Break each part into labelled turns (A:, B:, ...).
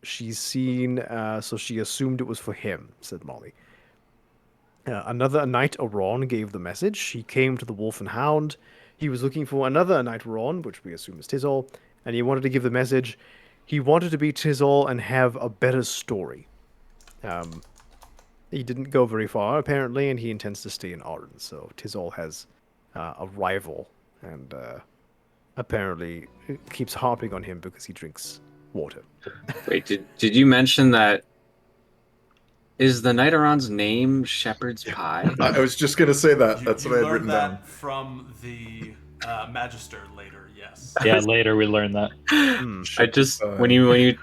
A: She's seen, so she assumed it was for him, said Molly. Another Knight Oron gave the message. He came to the Wolf and Hound. He was looking for another Knight Oron, which we assume is Tizol, and he wanted to give the message. He wanted to be Tizol and have a better story. He didn't go very far, apparently, and he intends to stay in Arden. So Tizol has a rival, and apparently keeps harping on him because he drinks water.
B: Wait, did you mention that? Is the Nighteron's name Shepherd's Pie?
C: I was just gonna say that. That's what I had written down.
D: From the Magister later. Yes.
E: Yeah, later we learned that.
B: I just when you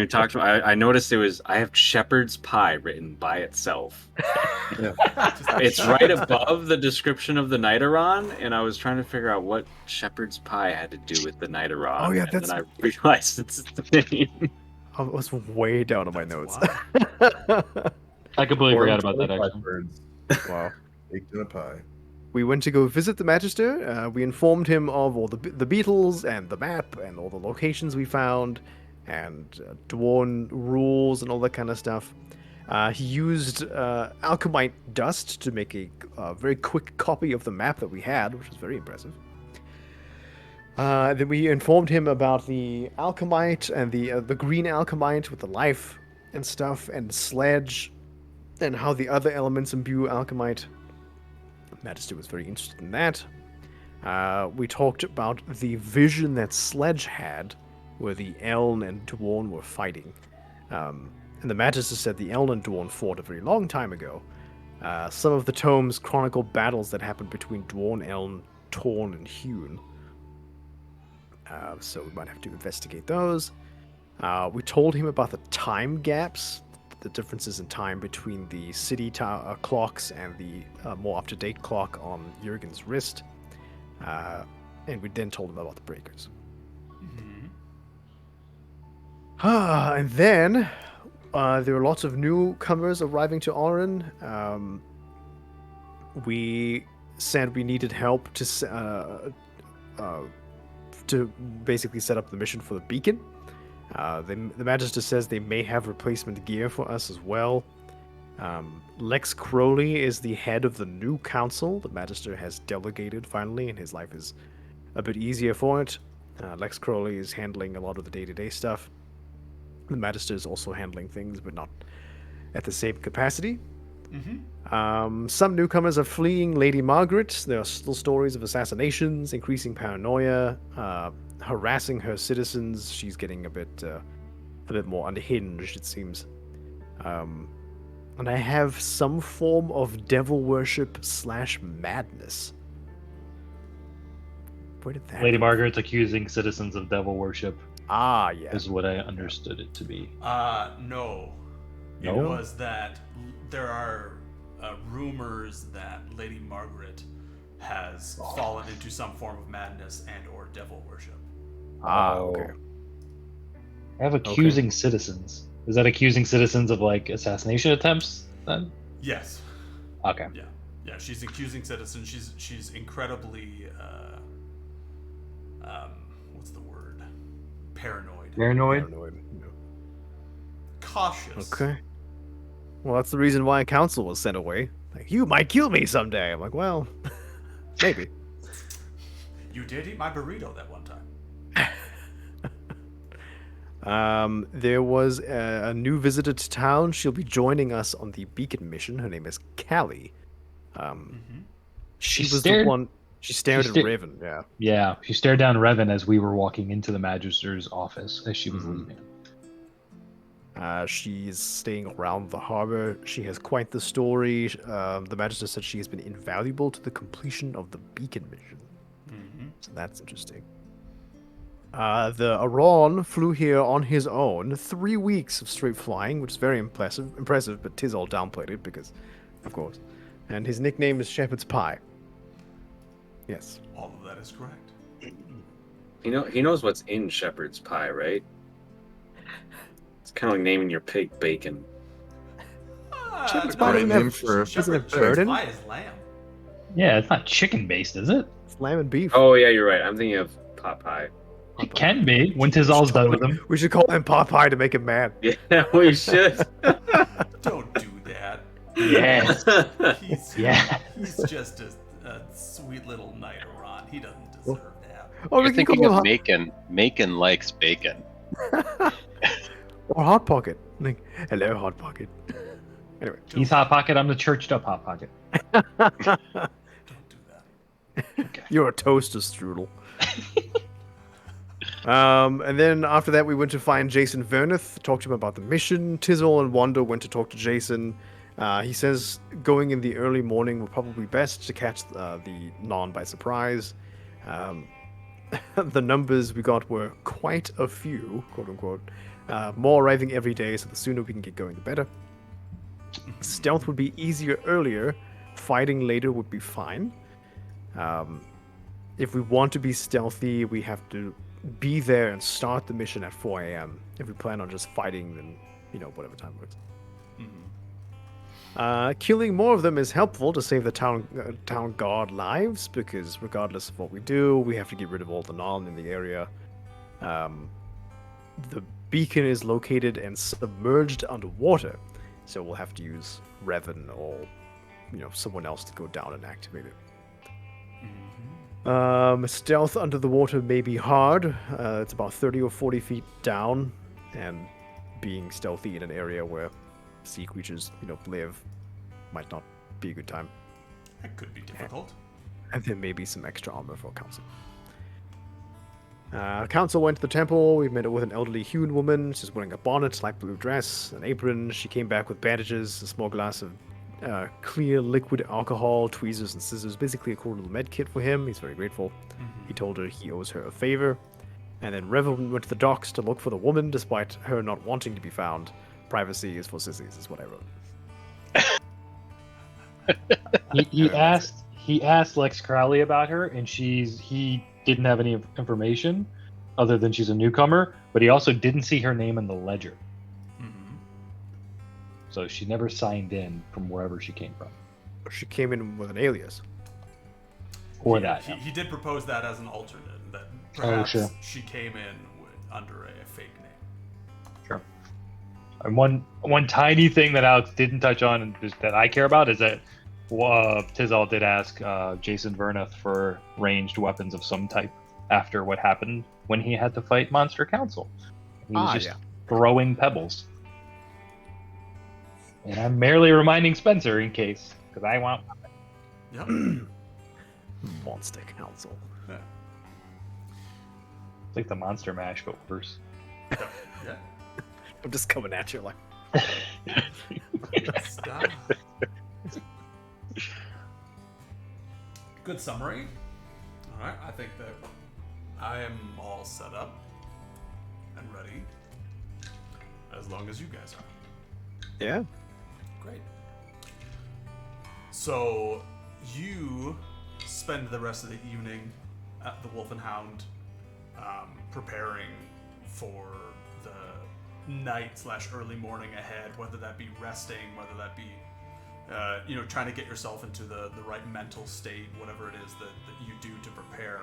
B: talked about, I noticed I have Shepherd's Pie written by itself.
C: Yeah.
B: It's right above the description of the Nighteron, and I was trying to figure out what Shepherd's Pie had to do with the Nighteron.
A: Oh, yeah,
B: and then I realized it's the name.
A: I was way down on my notes.
E: I completely forgot about that, actually.
C: Birds
A: Wow.
C: baked in a pie.
A: We went to go visit the Magister. We informed him of all the beetles and the map and all the locations we found and Dwarven rules and all that kind of stuff. He used alchemite dust to make a very quick copy of the map that we had, which was very impressive. Then we informed him about the alchemite and the green alchemite with the life and stuff and sledge and how the other elements imbue alchemite. Magister was very interested in that. We talked about the vision that Sledge had, where the Eln and Dwarn were fighting. And the Magister said the Eln and Dwarn fought a very long time ago. Some of the tomes chronicle battles that happened between Dwarn, Eln, Torn, and Hewn. So we might have to investigate those. We told him about the time gaps, the differences in time between the city clocks and the more up-to-date clock on Jurgen's wrist. And we then told him about the breakers. And then there were lots of newcomers arriving to Oren. We said we needed help to basically set up the mission for the beacon. The Magister says they may have replacement gear for us as well. Lex Crowley is the head of the new council. The Magister has delegated finally, and his life is a bit easier for it. Lex Crowley is handling a lot of the day-to-day stuff. The Magister is also handling things, but not at the same capacity. Some newcomers are fleeing Lady Margaret. There are still stories of assassinations, increasing paranoia, harassing her citizens. She's getting a bit more unhinged, it seems. And I have some form of devil worship / madness. Where did that?
E: Lady Margaret's accusing citizens of devil worship.
A: Ah, yeah.
E: Is what I understood it to be.
D: No. It
E: No?
D: was that there are rumors that Lady Margaret has fallen into some form of madness and or devil worship.
A: Okay.
E: I have accusing citizens. Is that accusing citizens of like assassination attempts then?
D: Yes.
E: Okay.
D: Yeah. She's accusing citizens. She's incredibly what's the word? Paranoid.
E: Paranoid?
A: Paranoid.
D: Cautious.
A: Okay. Well, that's the reason why a council was sent away. Like, you might kill me someday. I'm like, well, maybe.
D: You did eat my burrito that one time.
A: There was a new visitor to town. She'll be joining us on the Beacon mission. Her name is Callie. She was the one. She stared at Raven. Yeah.
E: Yeah, she stared down Revan as we were walking into the Magister's office as she was leaving.
A: She's staying around the harbor. She has quite the story. The Magister said she has been invaluable to the completion of the Beacon mission. So that's interesting. The Aron flew here on his own. 3 weeks of straight flying, which is very impressive, but Tizol downplayed it because, of course. And his nickname is Shepherd's Pie. Yes.
D: All of that is correct.
B: He knows what's in shepherd's pie, right? It's kind of like naming your pig bacon.
A: Shepherd's
D: No,
A: pie
C: Great
A: doesn't
C: name
A: have-
C: for
A: doesn't have
C: pig.
A: bird in it?
D: Pie is lamb.
E: Yeah, it's not chicken based, is it?
A: It's lamb and beef.
B: Oh yeah, you're right. I'm thinking of pot pie.
E: It can be when Tizal's done with him.
A: We should call him Popeye to make him mad.
B: Yeah, we should.
D: Don't do that.
E: Yes.
D: He's,
E: Yeah.
D: he's just a sweet little knight Aron. He doesn't deserve that.
A: Oh, we
F: You're
A: can call
F: thinking
A: him
F: of Macon. Macon likes bacon.
A: or Hot Pocket. Like, hello, Hot Pocket. Anyway.
E: He's Hot Pocket, I'm the churched up Hot Pocket.
D: Don't do that.
A: You're a toaster strudel. And then after that, we went to find Jason Verneth, talked to him about the mission. Tizol and Wanda went to talk to Jason. He says going in the early morning will probably be best to catch the Non by surprise. The numbers we got were quite a few, quote unquote. More arriving every day, so the sooner we can get going, the better. Stealth would be easier earlier. Fighting later would be fine. If we want to be stealthy, we have to be there and start the mission at 4 a.m. If we plan on just fighting, then, whatever time works. Killing more of them is helpful to save the town guard lives, because regardless of what we do, we have to get rid of all the non in the area. The beacon is located and submerged underwater, so we'll have to use Revan or, someone else to go down and activate it. Stealth under the water may be hard. It's about 30 or 40 feet down, and being stealthy in an area where sea creatures, live might not be a good time.
D: That could be difficult.
A: And there may be some extra armor for Council. Council went to the temple. We met with an elderly hewn woman. She's wearing a bonnet, light blue dress, an apron. She came back with bandages, a small glass of clear liquid alcohol, tweezers and scissors, basically a cool little med kit for him. He's very grateful. He told her he owes her a favor. And then Revan went to the docks to look for the woman, despite her not wanting to be found. Privacy is for sissies, is what I wrote.
E: He asked Lex Crowley about her, and he didn't have any information other than she's a newcomer, but he also didn't see her name in the ledger. So she never signed in from wherever she came from.
A: She came in with an alias.
E: Or
D: Yeah,
E: that.
D: he did propose that as an alternate, that
E: Oh,
D: perhaps
E: sure.
D: she came in under a fake name.
E: Sure. And one tiny thing that Alex didn't touch on and just that I care about is that Tizal did ask Jason Verneth for ranged weapons of some type after what happened when he had to fight Monster Council. He was just throwing pebbles. And I'm merely reminding Spencer in case, because I want.
D: Yep.
A: Monster Council.
D: Yeah.
E: It's like the Monster Mash, but worse.
D: Yeah.
A: I'm just coming at you like.
D: Stop. Good summary. All right, I think that I am all set up and ready, as long as you guys are.
A: Yeah.
D: Great. So you spend the rest of the evening at the Wolf and Hound, preparing for the night/early morning ahead, whether that be resting, whether that be trying to get yourself into the right mental state, whatever it is that you do to prepare.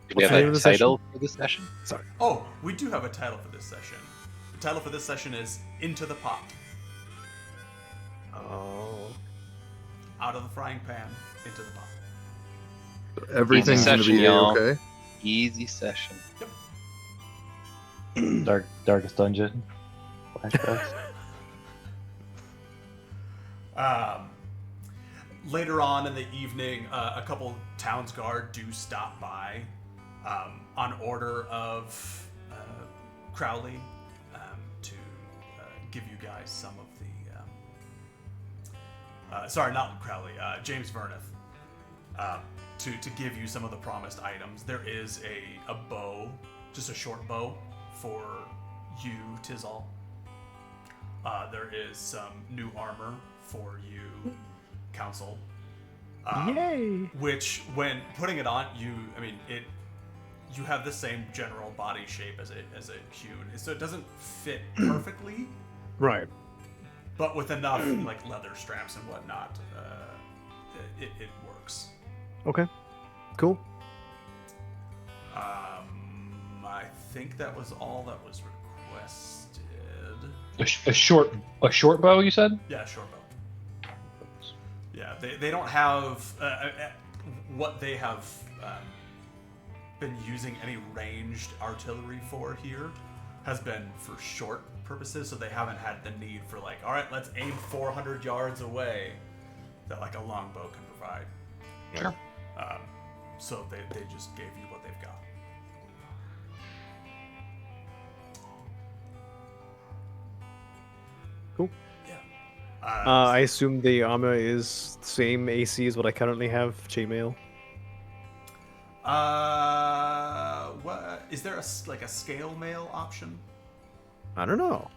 F: Do we
A: What's
F: have
A: the name
F: a
A: of the
F: title for the session?
A: Sorry.
D: Oh, we do have a title for this session. The title for this session is Into the Pot.
A: Oh.
D: Out of the frying pan, into the pot.
C: Everything's
F: Easy
C: gonna
F: session,
C: be
F: y'all.
C: okay.
F: Easy session.
E: Darkest dungeon. Flashbacks.
D: Later on in the evening, a couple Towns Guard do stop by on order of Crowley to give you guys some of the... sorry, not Crowley, James Verneth. To give you some of the promised items. There is a bow, just a short bow for you, Tizal. There is some new armor for you, Council.
A: Yay!
D: Which, when putting it on, you have the same general body shape as a Hune, so it doesn't fit perfectly,
A: Right.
D: but with enough like leather straps and whatnot, it works.
A: Okay. Cool.
D: I think that was all that was requested.
E: A short bow, you said?
D: Yeah, short bow. Yeah, they don't have what they have been using any ranged artillery for here has been for short purposes, so they haven't had the need for like, all right, let's aim 400 yards away that like a longbow can provide.
E: Sure.
D: So they just gave you what they've got.
A: Cool.
D: Yeah.
A: I assume the armor is same AC as what I currently have, chainmail.
D: What is there a scale mail option?
A: I don't know.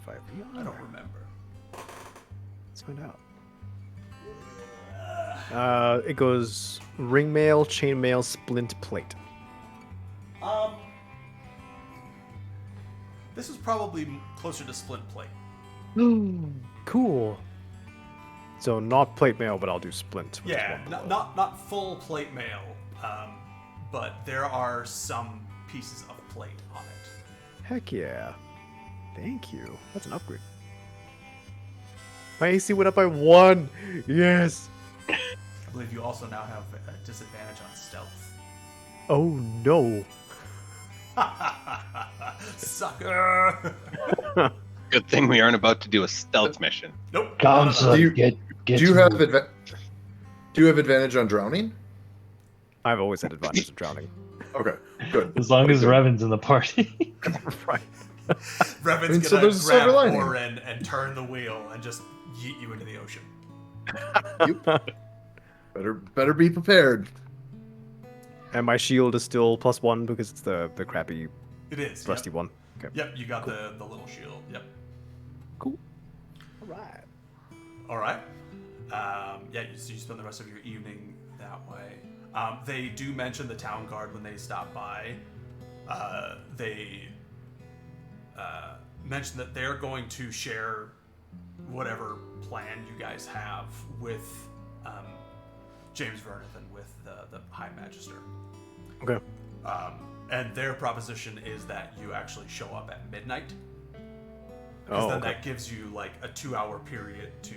D: I don't remember.
A: Let's find out. It goes ring mail, chain mail, splint plate.
D: This is probably closer to splint plate.
A: Cool. So not plate mail, but I'll do splint. which is
D: Yeah,
A: one below.
D: not full plate mail, but there are some pieces of plate on it.
A: Heck yeah. Thank you. That's an upgrade. My AC went up by 1. Yes.
D: I believe you also now have a disadvantage on stealth.
A: Oh no.
D: Sucker!
F: Good thing we aren't about to do a stealth mission.
D: Nope.
E: Council,
C: Do you-
E: get
C: Do you have
E: moving.
C: do you have advantage on drowning?
A: I've always had advantage of drowning.
C: Okay, good.
E: As long as
C: Good.
E: Revan's in the party.
A: Right.
D: Revan's
C: I mean, so
D: gonna
C: there's a silver
D: grab
C: lining.
D: Oren and turn the wheel and just yeet you into the ocean.
C: Better be prepared.
A: And my shield is still +1 because it's the crappy
D: It is.
A: rusty
D: Yep,
A: one. Okay.
D: yep you got the little shield. Yep.
A: Cool. Alright.
D: All right. Yeah, so you spend the rest of your evening that way. They do mention the town guard when they stop by. They mention that they're going to share whatever plan you guys have with James Verneth and with the High Magister.
A: Okay.
D: And their proposition is that you actually show up at midnight. Because
A: Oh,
D: then
A: okay.
D: that gives you like a 2-hour period to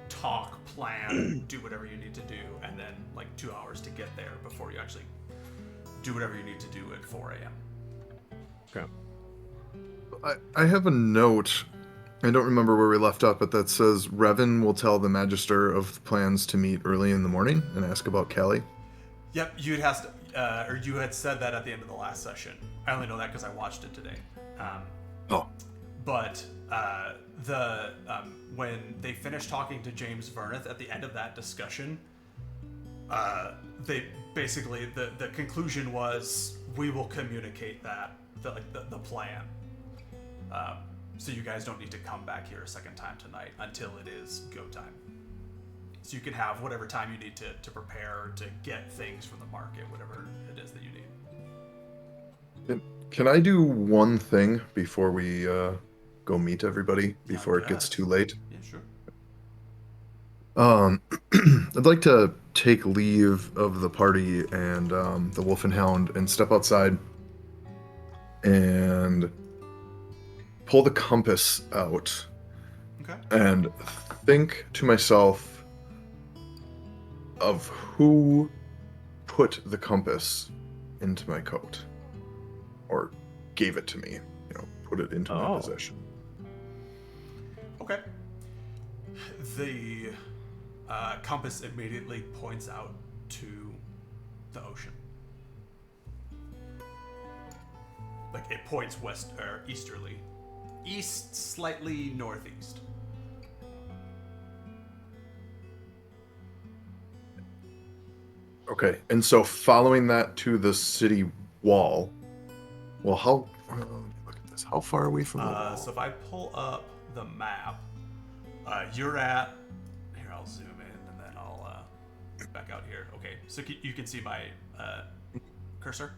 D: talk, plan, do whatever you need to do, and then like 2 hours to get there before you actually do whatever you need to do at 4 a.m.
A: Okay.
C: I have a note. I don't remember where we left up, but that says Revan will tell the Magister of the plans to meet early in the morning and ask about Callie.
D: Yep, you had said that at the end of the last session. I only know that because I watched it today.
C: Oh.
D: But when they finished talking to James Verneth at the end of that discussion, they basically the conclusion was we will communicate the plan. So you guys don't need to come back here a second time tonight until it is go time. So you can have whatever time you need to prepare to get things from the market, whatever it is that you need.
C: Can I do one thing before we go meet everybody before it gets
D: Yes.
C: too late?
D: Yeah, sure.
C: I'd like to take leave of the party and the Wolf and Hound and step outside and pull the compass out
D: Okay.
C: and think to myself of who put the compass into my coat or gave it to me, put it into my
A: Oh.
C: possession.
D: Okay. The compass immediately points out to the ocean. Like it points west or easterly. East, slightly northeast.
C: Okay, and so following that to the city wall, well, let me look at this. How far away from the wall?
D: So if I pull up the map, you're at. Here, I'll zoom in and then I'll back out here. Okay, so you can see my cursor.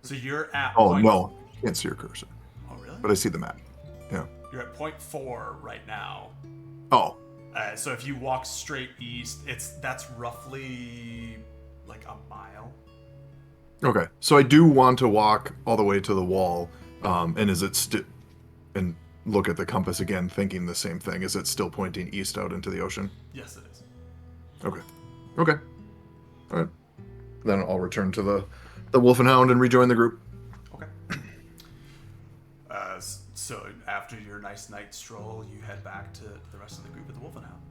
D: So you're at.
C: Oh, no. Can't see your cursor.
D: Oh, really?
C: But I see the map. Yeah.
D: You're at point 4 right now.
C: Oh,
D: So if you walk straight east, that's roughly like a mile.
C: okay. So I do want to walk all the way to the wall. And is it and look at the compass again, thinking the same thing. Is it still pointing east out into the ocean?
D: Yes, it is.
C: Okay. Okay. All right. Then I'll return to the Wolf and Hound and rejoin the group.
D: Okay. So after your nice night stroll, you head back to the rest of the group at the Wolf and Hound.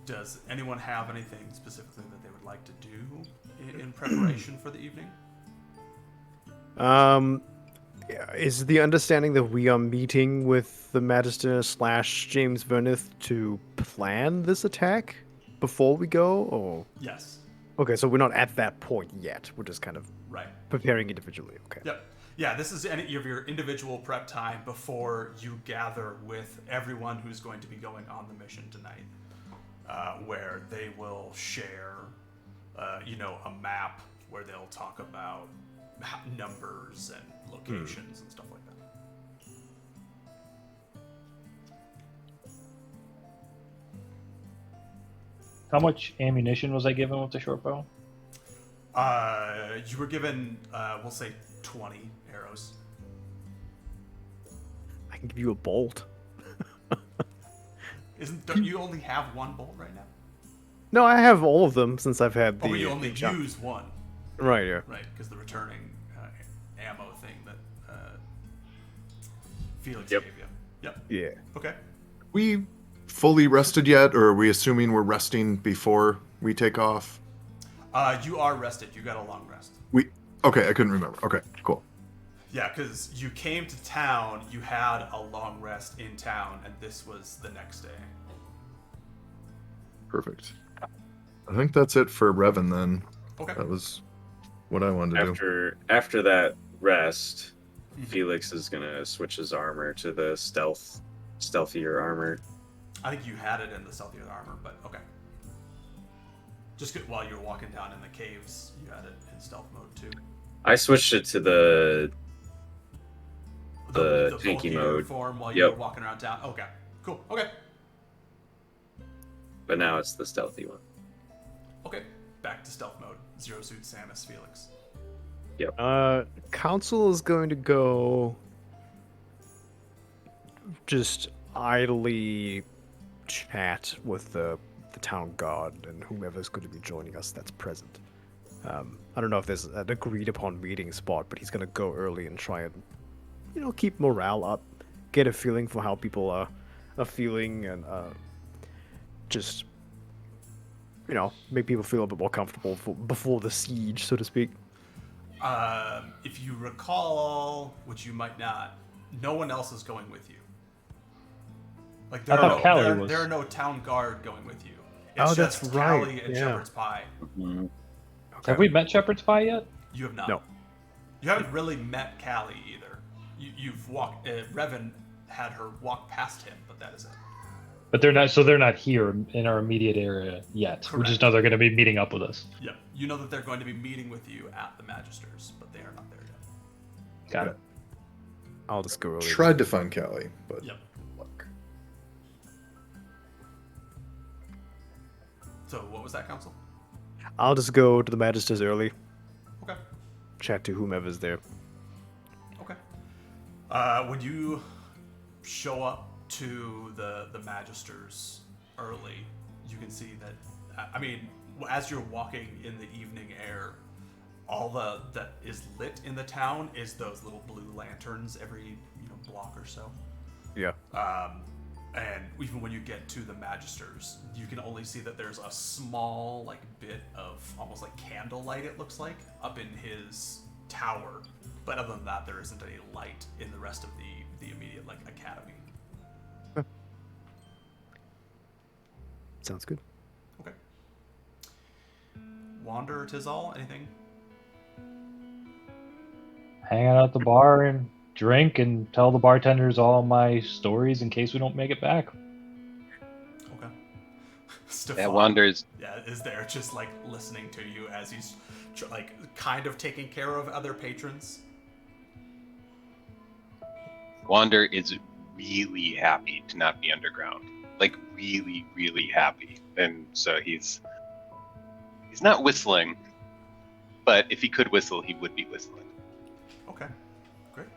D: Does anyone have anything specifically that they would like to do in preparation for the evening?
A: Is the understanding that we are meeting with the Magister / James Verneth to plan this attack before we go, or?
D: Yes.
A: Okay, so we're not at that point yet. We're just kind of
D: Right.
A: preparing individually. Okay.
D: Yep. Yeah, this is any of your individual prep time before you gather with everyone who's going to be going on the mission tonight, where they will share, a map where they'll talk about numbers and locations and stuff like that.
E: How much ammunition was I given with the short bow?
D: You were given, we'll say, 20 arrows.
A: I can give you a bolt.
D: Don't you only have one bolt right now?
A: No, I have all of them since I've had the.
D: Oh, but you only
A: jump.
D: use one.
A: Right, yeah.
D: Right, because the returning ammo thing that Felix
B: Yep.
D: gave you. Yep.
A: Yeah.
D: Okay.
C: We fully rested yet, or are we assuming we're resting before we take off?
D: You are rested. You got a long rest.
C: Okay, I couldn't remember. Okay, cool.
D: Yeah, because you came to town, you had a long rest in town, and this was the next day.
C: Perfect. I think that's it for Revan then.
D: Okay.
C: That was what I wanted to do.
B: After that rest, Felix is gonna switch his armor to the stealthier armor.
D: I think you had it in the stealthier armor, but okay. Just while you were walking down in the caves, you had it in stealth mode too.
B: I switched it to the
D: The
B: tanky
D: bulkier
B: mode.
D: form while you
B: Yep.
D: were walking around town. Okay. Cool. Okay.
B: But now it's the stealthy one.
D: Okay. Back to stealth mode. Zero suit Samus Felix.
A: Council is going to go just idly chat with the town guard and whomever's going to be joining us that's present. I don't know if there's an agreed upon meeting spot, but he's going to go early and try and, keep morale up, get a feeling for how people are feeling, and just, make people feel a bit more comfortable before the siege, so to speak.
D: If you recall, which you might not, no one else is going with you. Like
E: I thought Callie was.
D: there are no town guard going with you.
A: Oh,
D: It's
A: that's
D: just
A: right,
D: Callie and
A: yeah.
D: Shepherd's Pie.
E: Have we met Shepherd's Pie yet?
D: You have not.
A: No.
D: You haven't really met Callie either. You've walked. Revan had her walk past him, but that is it.
E: But they're not. So they're not here in our immediate area yet. We just
D: Correct.
E: know they're going to be meeting up with us.
D: Yeah, you know that they're going to be meeting with you at the Magisters, but they are not there yet.
E: Got it.
A: I'll just go early.
C: Tried to find Callie, but
D: Yep.
C: luck.
D: So what was that, Council?
A: I'll just go to the Magisters early,
D: Okay.
A: chat to whomever's there.
D: Okay. When you show up to the Magisters early, you can see that. I mean, as you're walking in the evening air, all that is lit in the town is those little blue lanterns every block or so.
A: Yeah.
D: And even when you get to the Magisters, you can only see that there's a small bit of almost like candlelight, it looks like, up in his tower. But other than that, there isn't any light in the rest of the immediate academy.
A: Sounds good.
D: Okay. Wander, Tizal, anything?
E: Hang out at the bar and drink and tell the bartenders all my stories in case we don't make it back.
D: Okay. Stefan,
F: That wanders.
D: yeah, is there just listening to you as he's kind of taking care of other patrons?
F: Wander is really happy to not be underground. Really, really happy. And so he's not whistling, but if he could whistle, he would be whistling.
D: Okay. Great.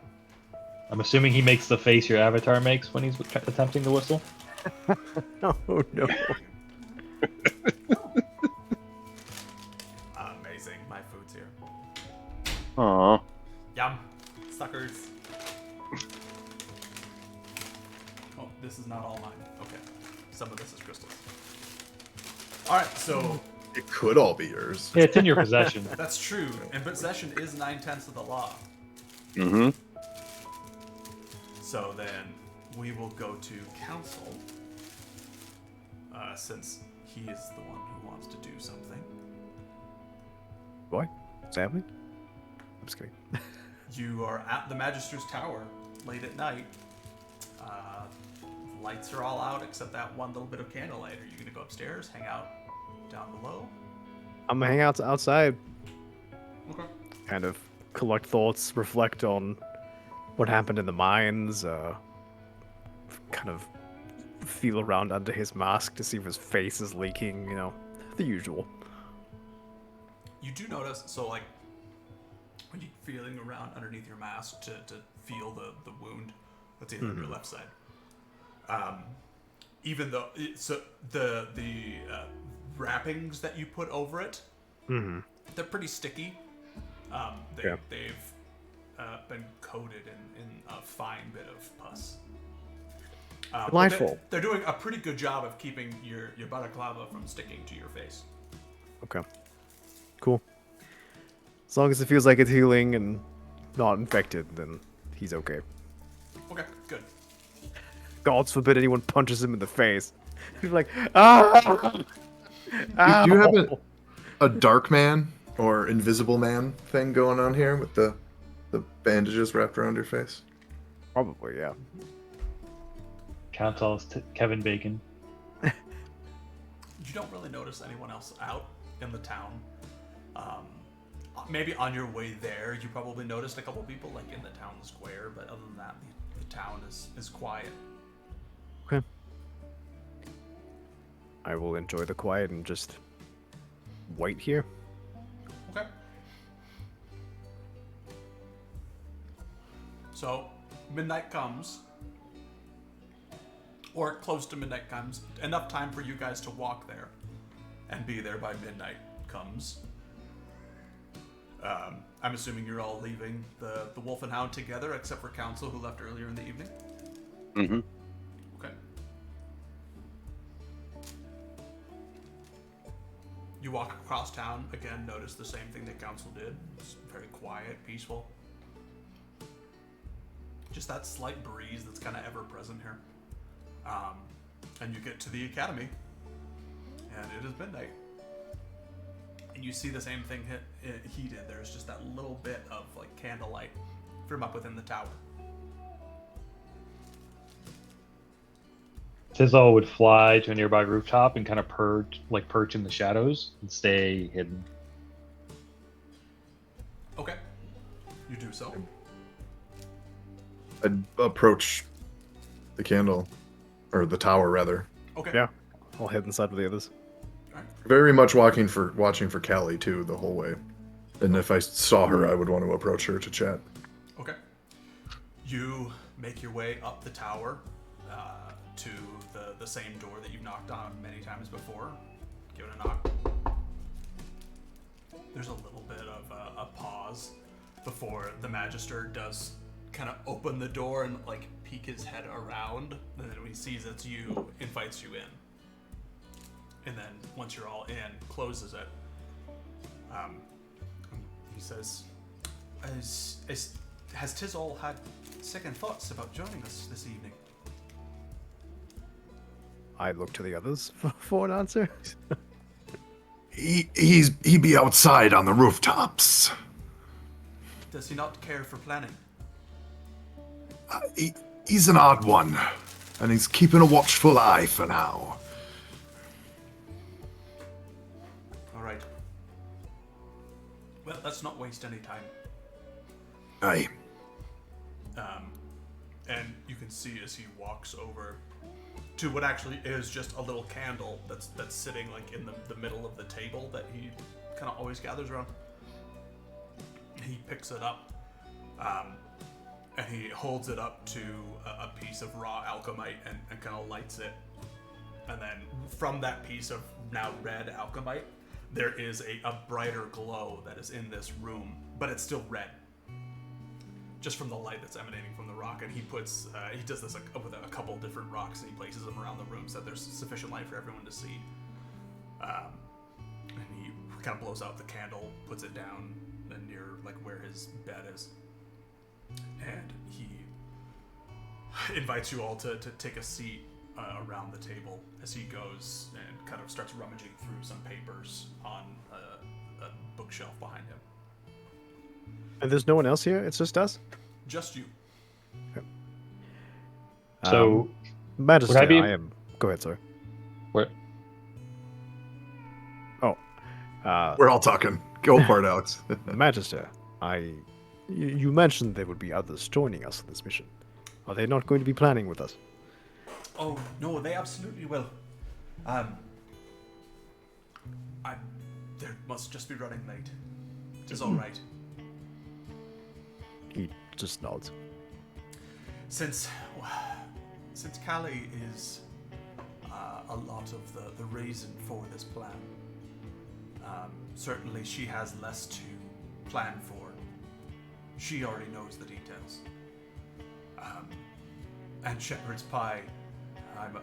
E: I'm assuming he makes the face your avatar makes when he's attempting to whistle.
A: Oh no.
D: Amazing. My food's here.
F: Aww.
D: Yum. Suckers. Oh, this is not all mine. Okay. Some of this is crystals. Alright, so
C: It could all be yours.
E: Yeah, it's in your possession.
D: that's true. And possession is 9/10 of the law.
F: Mm-hmm.
D: So then we will go to council. Since he is the one who wants to do something.
A: Boy, what's happening? I'm just kidding.
D: You are at the Magister's Tower late at night. Lights are all out except that one little bit of candlelight. Are you going to go upstairs, hang out down below?
A: I'm gonna hang out outside,
D: Okay.
A: kind of collect thoughts, reflect on what happened in the mines, kind of feel around under his mask to see if his face is leaking, the usual.
D: You do notice, so when you're feeling around underneath your mask to feel the wound that's either on your left side. Even though the wrappings that you put over it, they're pretty sticky. They've been coated in a fine bit of pus. But
A: Delightful.
D: They're doing a pretty good job of keeping your balaclava from sticking to your face.
A: Okay. Cool. As long as it feels like it's healing and not infected, then he's okay.
D: Okay, good.
A: Gods forbid anyone punches him in the face. He's like, ah!
C: Do you have a dark man or invisible man thing going on here with the bandages wrapped around your face?
A: Probably, yeah.
E: Count all Kevin Bacon.
D: You don't really notice anyone else out in the town. Maybe on your way there, you probably noticed a couple people in the town square, but other than that, the town is quiet.
A: Okay. I will enjoy the quiet and just wait here.
D: Okay. So, midnight comes, or close to midnight comes, enough time for you guys to walk there and be there by midnight comes. I'm assuming you're all leaving the Wolf and Hound together, except for Council, who left earlier in the evening?
F: Mm-hmm.
D: Okay. You walk across town, again, notice the same thing that Council did. It's very quiet, peaceful. Just that slight breeze that's kind of ever present here. And you get to the academy, and it is midnight. And you see the same thing he did. There's just that little bit of candlelight from up within the tower.
E: Tizal would fly to a nearby rooftop and kind of perch in the shadows and stay hidden.
D: Okay. You do so.
C: I'd approach the candle, or the tower rather.
D: Okay.
A: Yeah. I'll head inside with the others.
C: Very much watching for Callie too the whole way. And if I saw her, I would want to approach her to chat.
D: Okay. You make your way up the tower to the same door that you've knocked on many times before. Give it a knock. There's a little bit of a pause before the Magister does kind of open the door and like peek his head around. And then when he sees it's you, invites you in. And then once you're all in, closes it. He says, has Tizal had second thoughts about joining us this evening?
A: I look to the others for an answer.
C: He be outside on the rooftops.
D: Does he not care for planning?
C: He's an odd one, and he's keeping a watchful eye for now.
D: All right. Well, let's not waste any time.
C: Aye.
D: And you can see as he walks over to what actually is just a little candle that's sitting like in the middle of the table that he kind of always gathers around. He picks it up, and he holds it up to a piece of raw alchemite and kind of lights it. And then from that piece of now red alchemite, there is a brighter glow that is in this room, but it's still red. Just from the light that's emanating from the rock, and he does this with a couple different rocks, and he places them around the room so that there's sufficient light for everyone to see. And he kind of blows out the candle, puts it down near like where his bed is, and he invites you all to take a seat around the table as he goes and kind of starts rummaging through some papers on a bookshelf behind him.
A: And there's no one else here? It's just us?
D: Just you.
E: So,
A: Magister,
E: would I be-
A: I am... Go ahead, sir.
E: What?
A: Oh.
C: We're all talking. Go for it, Alex.
A: Magister, you mentioned there would be others joining us on this mission. Are they not going to be planning with us?
D: Oh no, they absolutely will. They must just be running late. It is all right.
A: He just nods.
D: Since Callie is a lot of the reason for this plan, certainly she has less to plan for. She already knows the details. And Shepherd's Pie, I'm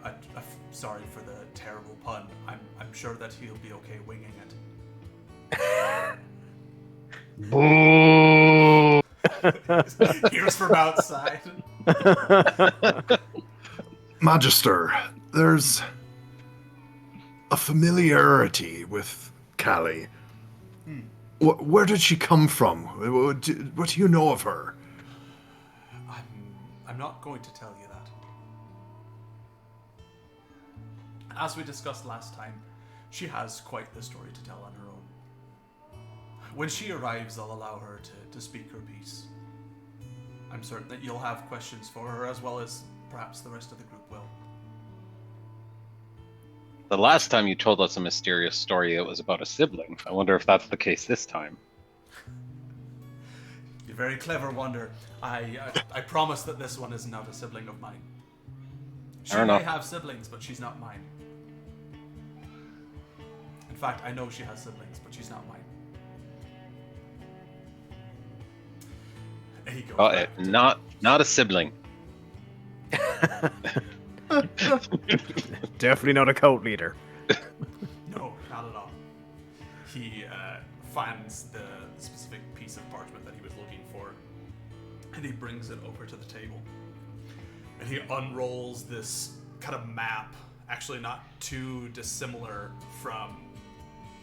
D: sorry for the terrible pun. I'm sure that he'll be okay winging it.
E: Boo!
D: Here's from outside.
C: Magister, there's a familiarity with Callie. Where did she come from? What do you know of her?
D: I'm not going to tell you that. As we discussed last time, she has quite the story to tell on her own. When she arrives, I'll allow her to speak her piece. I'm certain that you'll have questions for her, as well as perhaps the rest of the group will.
F: The last time you told us a mysterious story, it was about a sibling. I wonder if that's the case this time.
D: You're very clever, Wonder. I promise that this one is not a sibling of mine. She
F: Fair
D: may
F: enough.
D: have siblings, but she's not mine. In fact, I know she has siblings, but she's not mine. And he goes back to-
F: Not a sibling.
A: Definitely not a cult leader.
D: No, not at all. He finds the specific piece of parchment that he was looking for, and he brings it over to the table. And he unrolls this kind of map, actually not too dissimilar from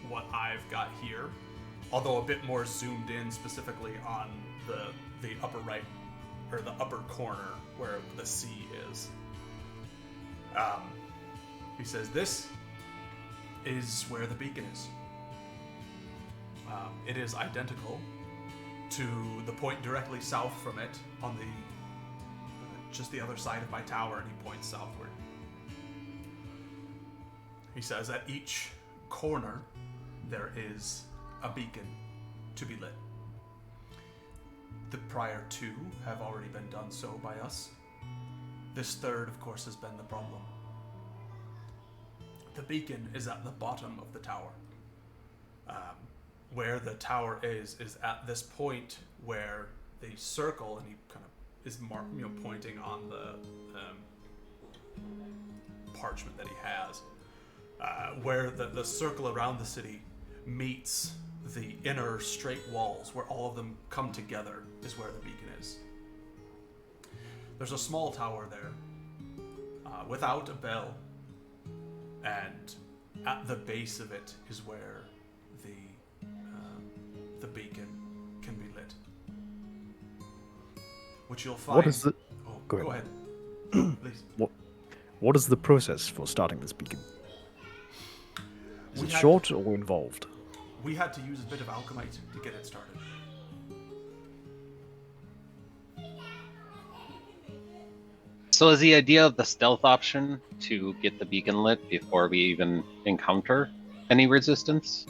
D: what I've got here, although a bit more zoomed in specifically on the upper right, or the upper corner where the sea is. He says, this is where the beacon is. It is identical to the point directly south from it on the just the other side of my tower, and he points southward. He says at each corner there is a beacon to be lit. The prior two have already been done so by us. This third, of course, has been the problem. The beacon is at the bottom of the tower. Where the tower is at this point where the circle, and he kind of is pointing on the parchment that he has, where the circle around the city meets the inner straight walls, where all of them come together, is where the beacon is. There's a small tower there, without a bell, and at the base of it is where the beacon can be lit. Which you'll find.
A: What is the?
D: Oh,
A: Go
D: go
A: ahead.
D: ahead. Please.
A: What is the process for starting this beacon? Is
D: We
A: it
D: had-
A: short or involved?
D: We had to use a bit of alchemite to get it started.
F: So is the idea of the stealth option to get the beacon lit before we even encounter any resistance?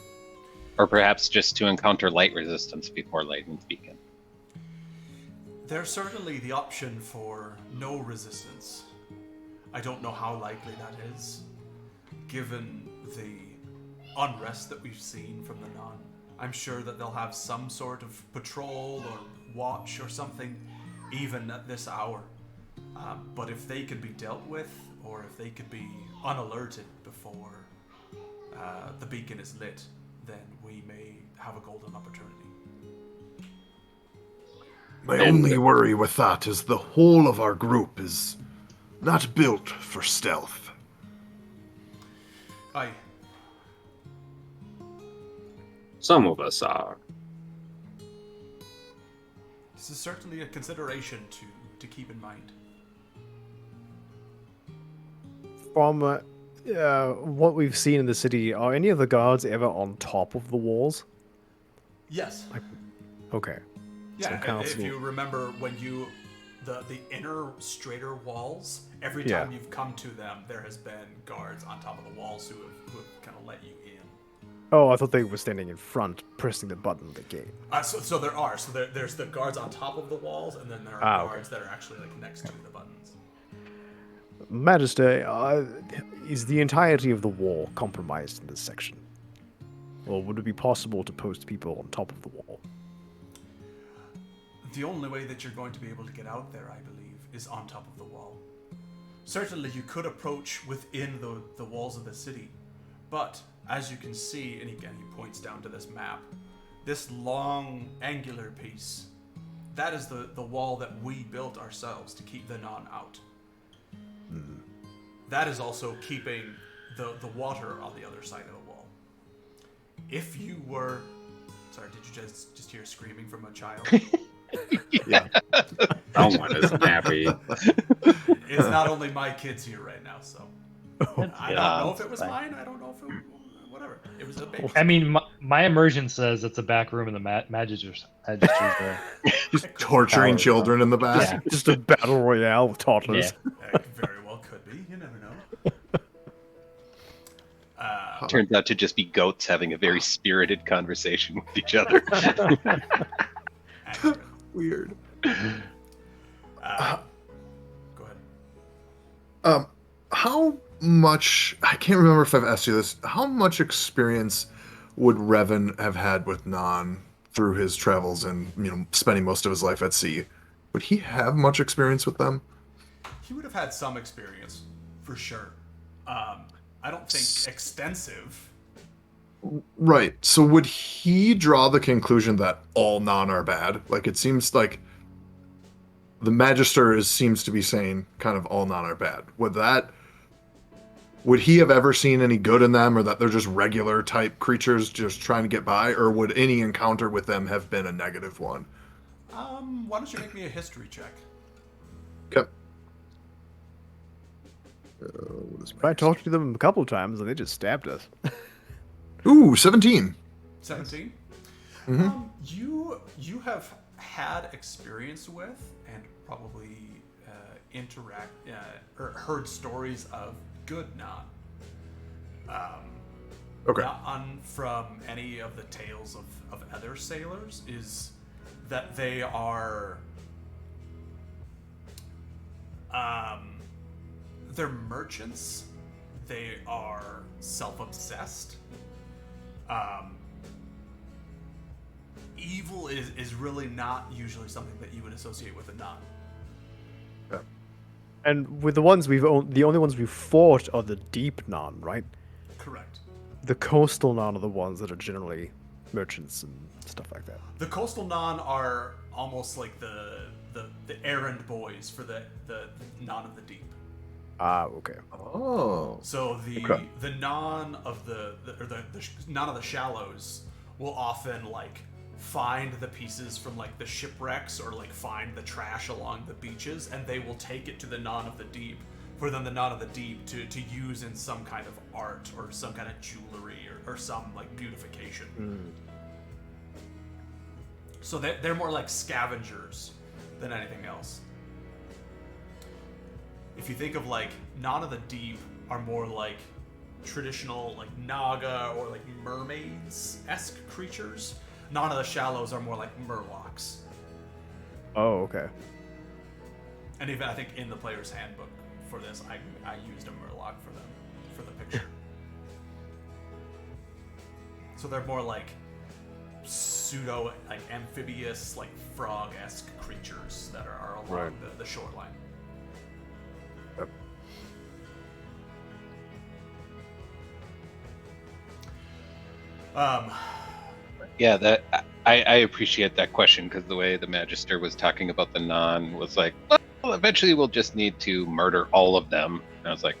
F: Or perhaps just to encounter light resistance before lighting the beacon?
D: There's certainly the option for no resistance. I don't know how likely that is, given the unrest that we've seen from the Nun. I'm sure that they'll have some sort of patrol or watch or something, even at this hour. But if they could be dealt with, or if they could be unalerted before the beacon is lit, then we may have a golden opportunity.
C: My only worry with that is the whole of our group is not built for stealth.
D: Aye.
B: Some of us are.
D: This is certainly a consideration to keep in mind.
A: From what we've seen in the city, are any of the guards ever on top of the walls?
D: Yes.
A: Okay.
D: Yeah, and
A: council-
D: if you remember when the inner straighter walls, every
A: Yeah.
D: time you've come to them, there has been guards on top of the walls who have kind of let you in.
A: Oh, I thought they were standing in front, pressing the button of the gate.
D: So there are. So there's the guards on top of the walls, and then there are
A: Ah, okay.
D: guards that are actually like next to the buttons.
A: Magister, is the entirety of the wall compromised in this section? Or would it be possible to post people on top of the wall?
D: The only way that you're going to be able to get out there, I believe, is on top of the wall. Certainly, you could approach within the walls of the city, but as you can see, and again he points down to this map, this long angular piece, that is the wall that we built ourselves to keep the non out. That is also keeping the water on the other side of the wall. If you were... Sorry, did you just hear screaming from a child?
A: Yeah.
B: Someone isn't happy.
D: It's not only my kids here right now, so... I don't know if it was
E: fine.
D: mine, I don't know if it... Whatever. It was a baby.
E: I mean, my immersion says it's a back room in the Magister's there.
C: Just torturing
E: Power.
C: children in the back.
E: Yeah.
A: Just a battle royale with toddlers.
E: Yeah.
D: Very well could be. You never know.
F: Turns out to just be goats having a very spirited conversation with each other.
D: Accurate.
C: Weird.
D: Go ahead.
C: How much, I can't remember if I've asked you this, how much experience would Revan have had with Nan through his travels and, spending most of his life at sea? Would he have much experience with them?
D: He would have had some experience, for sure. I don't think extensive.
C: Right. So would he draw the conclusion that all Nan are bad? Like, it seems like the Magister seems to be saying kind of all Nan are bad. Would he have ever seen any good in them, or that they're just regular type creatures just trying to get by, or would any encounter with them have been a negative one?
D: Why don't you make me a history check?
C: Okay. What is
A: I talked to them a couple times and they just stabbed us.
C: Ooh, 17.
D: 17.
C: Mhm.
D: You have had experience with and probably interact or heard stories of good non.
C: Okay.
D: Not from any of the tales of other sailors is that they are they're merchants. They are self-obsessed. Evil is really not usually something that you would associate with a nun.
A: And with the ones the only ones we've fought are the deep non, right?
D: Correct.
A: The coastal non are the ones that are generally merchants and stuff like that.
D: The coastal non are almost like the errand boys for the non of the deep.
A: Ah, okay.
C: Oh.
D: So
C: Okay.
D: the non of the non of the shallows will often like find the pieces from like the shipwrecks or like find the trash along the beaches, and they will take it to the non of the deep for then the non of the deep to use in some kind of art or some kind of jewelry or some like beautification. So they're more like scavengers than anything else. If you think of like non of the deep are more like traditional like naga or like mermaids-esque creatures. Non of the shallows are more like murlocs.
A: Oh, okay.
D: And even I think in the player's handbook for this, I used a murloc for them for the picture. So they're more like pseudo like amphibious like frog-esque creatures that are along
A: Right.
D: the shoreline.
A: Yep.
F: Yeah, that I appreciate that question because the way the Magister was talking about the non was like, well, eventually we'll just need to murder all of them. And I was like,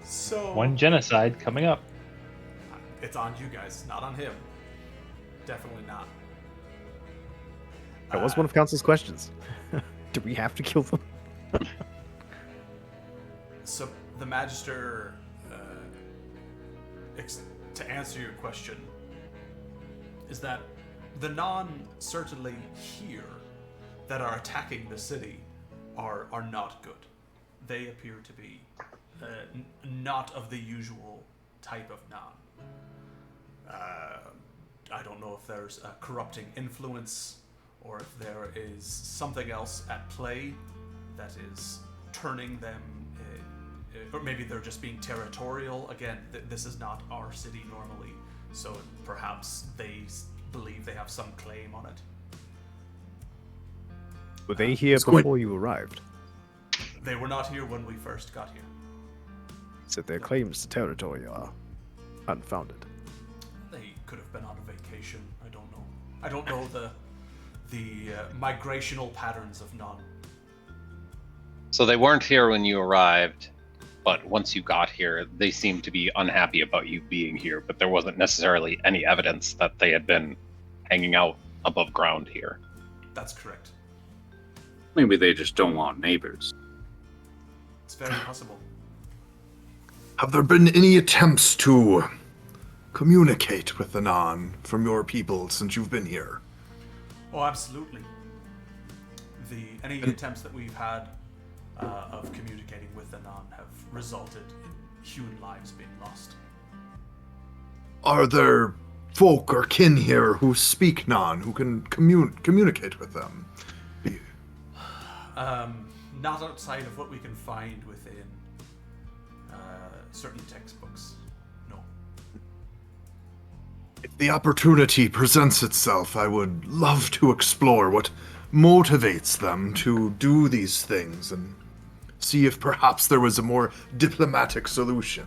D: So
E: One genocide coming up.
D: it's on you guys, not on him. Definitely not.
A: That was one of Council's questions. Do we have to kill them?
D: So the Magister, to answer your question, is that the non certainly here that are attacking the city are not good. They appear to be not of the usual type of non. I don't know if there's a corrupting influence or if there is something else at play that is turning them, or maybe they're just being territorial. Again, this is not our city normally, so perhaps they believe they have some claim on it.
A: Were they here
C: It's going-
A: before you arrived?
D: They were not here when we first got here.
A: So their claims to territory are unfounded.
D: They could have been on a vacation. I don't know. I don't know the migrational patterns of non.
F: so they weren't here when you arrived, but once you got here, they seemed to be unhappy about you being here, but there wasn't necessarily any evidence that they had been hanging out above ground here.
D: That's correct.
B: Maybe they just don't want neighbors.
D: It's very possible.
C: Have there been any attempts to communicate with the non from your people since you've been here?
D: Oh, absolutely. Any attempts that we've had of communicating with the non have resulted in human lives being lost.
C: Are there folk or kin here who speak non, who can communicate with them?
D: Not outside of what we can find within certain textbooks. No.
C: If the opportunity presents itself, I would love to explore what motivates them to do these things and see if perhaps there was a more diplomatic solution.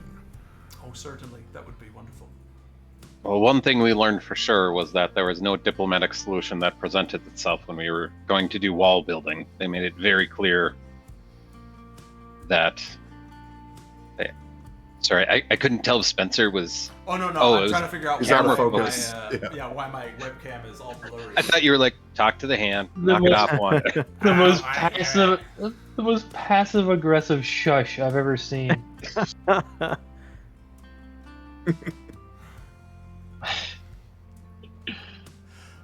D: Oh, certainly. That would be wonderful.
F: Well, one thing we learned for sure was that there was no diplomatic solution that presented itself when we were going to do wall building. They made it very clear that Sorry, I couldn't tell if Spencer was.
D: Oh no,
F: Oh, it
D: I'm
F: was-
D: trying to figure out
C: He's
D: why
C: out of
D: my,
C: focus.
D: why my webcam is all blurry.
F: I thought you were like, talk to the hand,
E: The
F: knock it
E: most-
F: off one.
E: The most passive aggressive shush I've ever seen.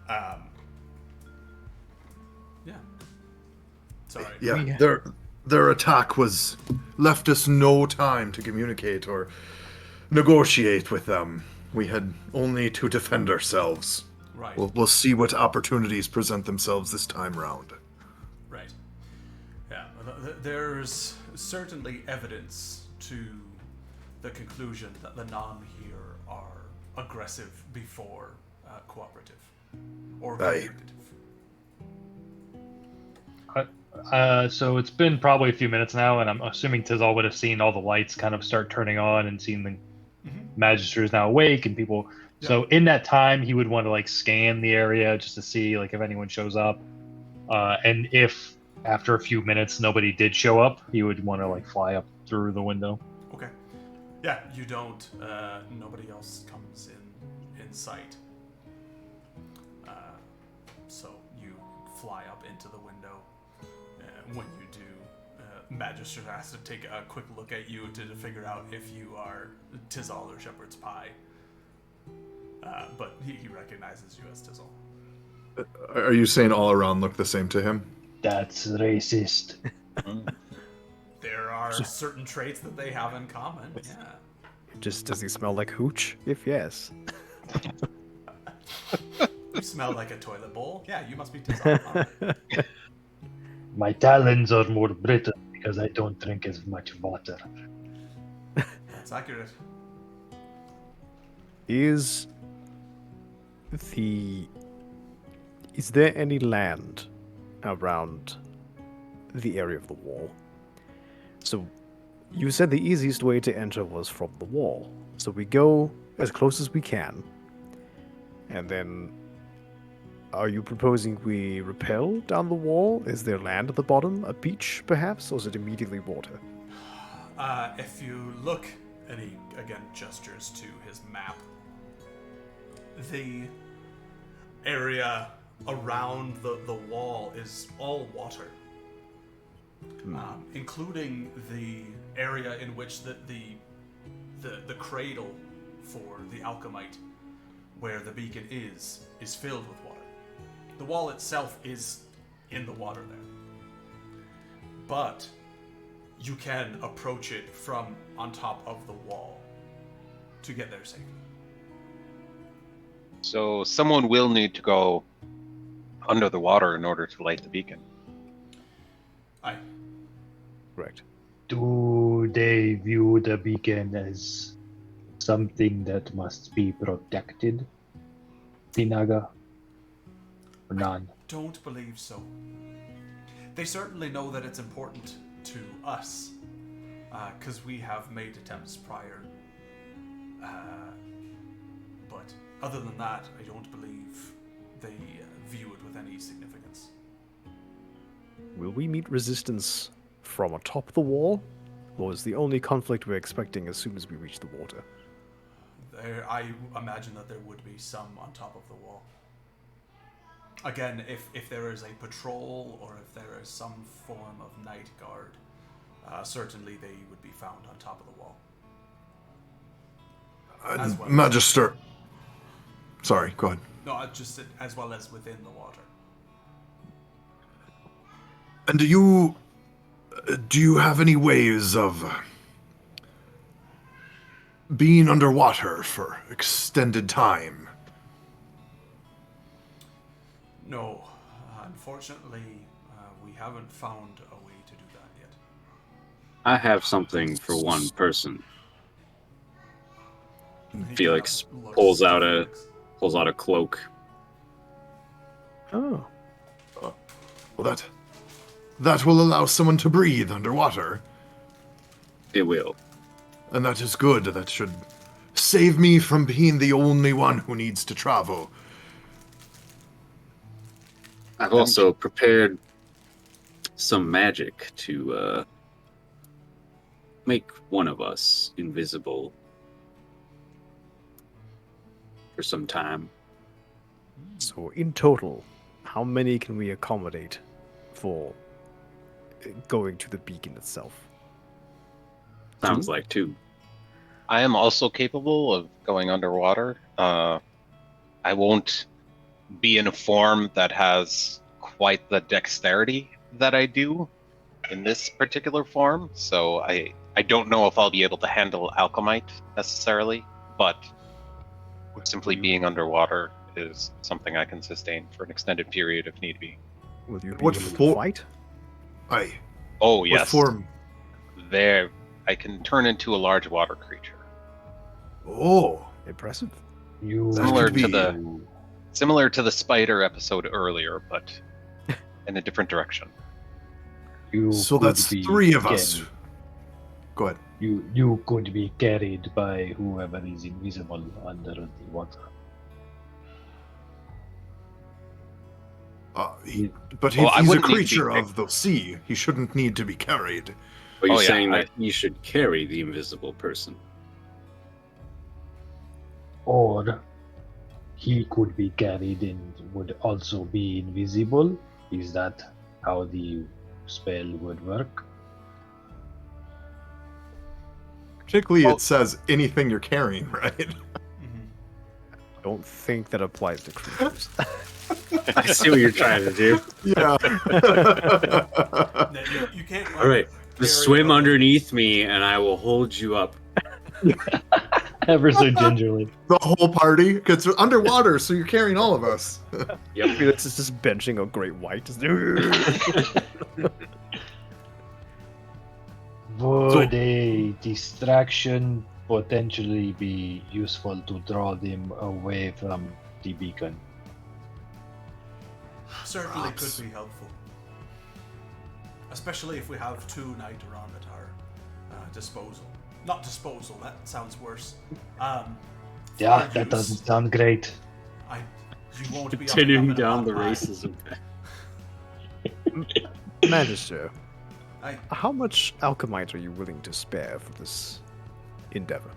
D: Um, yeah. Sorry.
C: Yeah, their attack was left us no time to communicate or negotiate with them. We had only to defend ourselves.
D: Right.
C: We'll see what opportunities present themselves this time round.
D: Right. Yeah. There's certainly evidence to the conclusion that the non here are aggressive before cooperative or
C: Aye.
D: communicative.
E: So it's been probably a few minutes now, and I'm assuming Tizal would have seen all the lights kind of start turning on and seen the Magister is now awake and people.
D: Yep.
E: So in that time, he would want to like scan the area just to see like if anyone shows up, and if after a few minutes nobody did show up, he would want to like fly up through the window.
D: Okay. Yeah, you don't. Nobody else comes in sight. So you fly up into the window. When you do, Magister has to take a quick look at you to figure out if you are Tizal or Shepherd's Pie. But he recognizes you as Tizal.
C: Are you saying all around look the same to him?
E: That's racist.
D: There are certain traits that they have in common. Yeah.
A: Just does he smell like hooch? If yes.
D: You smell like a toilet bowl. Yeah, you must be Tizal. All right.
E: My talons are more brittle because I don't drink as much water.
D: That's accurate.
A: Is there any land around the area of the wall? So you said the easiest way to enter was from the wall. So we go as close as we can. And then are you proposing we rappel down the wall? Is there land at the bottom? A beach, perhaps? Or is it immediately water?
D: If you look, and he again gestures to his map, the area around the wall is all water, including the area in which the cradle for the alchemite, where the beacon is filled with water. The wall itself is in the water there, but you can approach it from on top of the wall to get there safely.
F: So someone will need to go under the water in order to light the beacon.
D: Aye.
A: Correct.
E: Do they view the beacon as something that must be protected, Tinaga? Or none?
D: Don't believe so. They certainly know that it's important to us, because we have made attempts prior. But other than that, I don't believe they view it with any significance.
A: Will we meet resistance from atop the wall? Or is the only conflict we're expecting as soon as we reach the water?
D: I imagine that there would be some on top of the wall. Again, if there is a patrol or if there is some form of night guard, certainly they would be found on top of the wall. As well.
C: Magister. Sorry, go ahead.
D: No, just as well as within the water.
C: And do you have any ways of being underwater for extended time?
D: No, unfortunately, we haven't found a way to do that yet.
B: I have something for one person.
D: He
B: Felix
D: kind of looks
B: pulls
D: to
B: out a
D: Felix.
B: pulls out a cloak.
A: Oh.
C: Well, that will allow someone to breathe underwater,
B: It will.
C: and that is good. That should save me from being the only one who needs to travel.
B: I've also prepared some magic to make one of us invisible for some time.
A: So in total, how many can we accommodate for going to the beacon itself?
B: Sounds like 2.
F: I am also capable of going underwater. I won't be in a form that has quite the dexterity that I do in this particular form, so I don't know if I'll be able to handle alchemite necessarily, but simply being underwater is something I can sustain for an extended period if need be.
A: Will you be
C: What
A: able to
C: for-
A: fight?
C: Aye.
F: Oh
C: What
F: yes,
C: form?
F: there I can turn into a large water creature,
C: Oh,
A: Impressive.
E: You
F: Similar
C: could
F: to
C: be-
F: the- similar to the spider episode earlier, but in a different direction.
E: you
C: so
E: could
C: that's
E: be
C: 3 of us.
E: carried.
C: Go ahead.
E: You could be carried by whoever is invisible under the water.
C: But
F: Well,
C: if
F: I
C: he's a
F: wouldn't need to be
C: creature
F: picked.
C: of the sea, he shouldn't need to be carried.
B: Are you
F: Oh, yeah,
B: saying
F: I-
B: that you should carry the invisible person?
E: Or he could be carried and would also be invisible. Is that how the spell would work?
C: Particularly,
F: Oh.
C: it says anything you're carrying, right?
D: Mhm.
A: I don't think that applies to creatures.
B: I see what you're trying to do.
C: Yeah.
D: No, you can't.
B: All right,
D: carry
B: just swim
D: another-
B: underneath me, and I will hold you up.
E: Ever so gingerly.
C: The whole party, because we're underwater, so you're carrying all of us.
B: Yep.
A: Felix is just benching a great white. Just
E: Would a distraction potentially be useful to draw them away from the beacon?
D: Certainly
C: Perhaps.
D: could be helpful. Especially if we have 2 Nighteron at our disposal. Not disposal, that sounds worse. For
E: Yeah,
D: our
E: that
D: use.
E: doesn't sound great.
D: You won't be
B: Continuing
D: upping up
B: down
D: in
B: the
D: a pot pie.
B: racism.
A: Magister,
D: I,
A: how much alchemite are you willing to spare for this endeavor?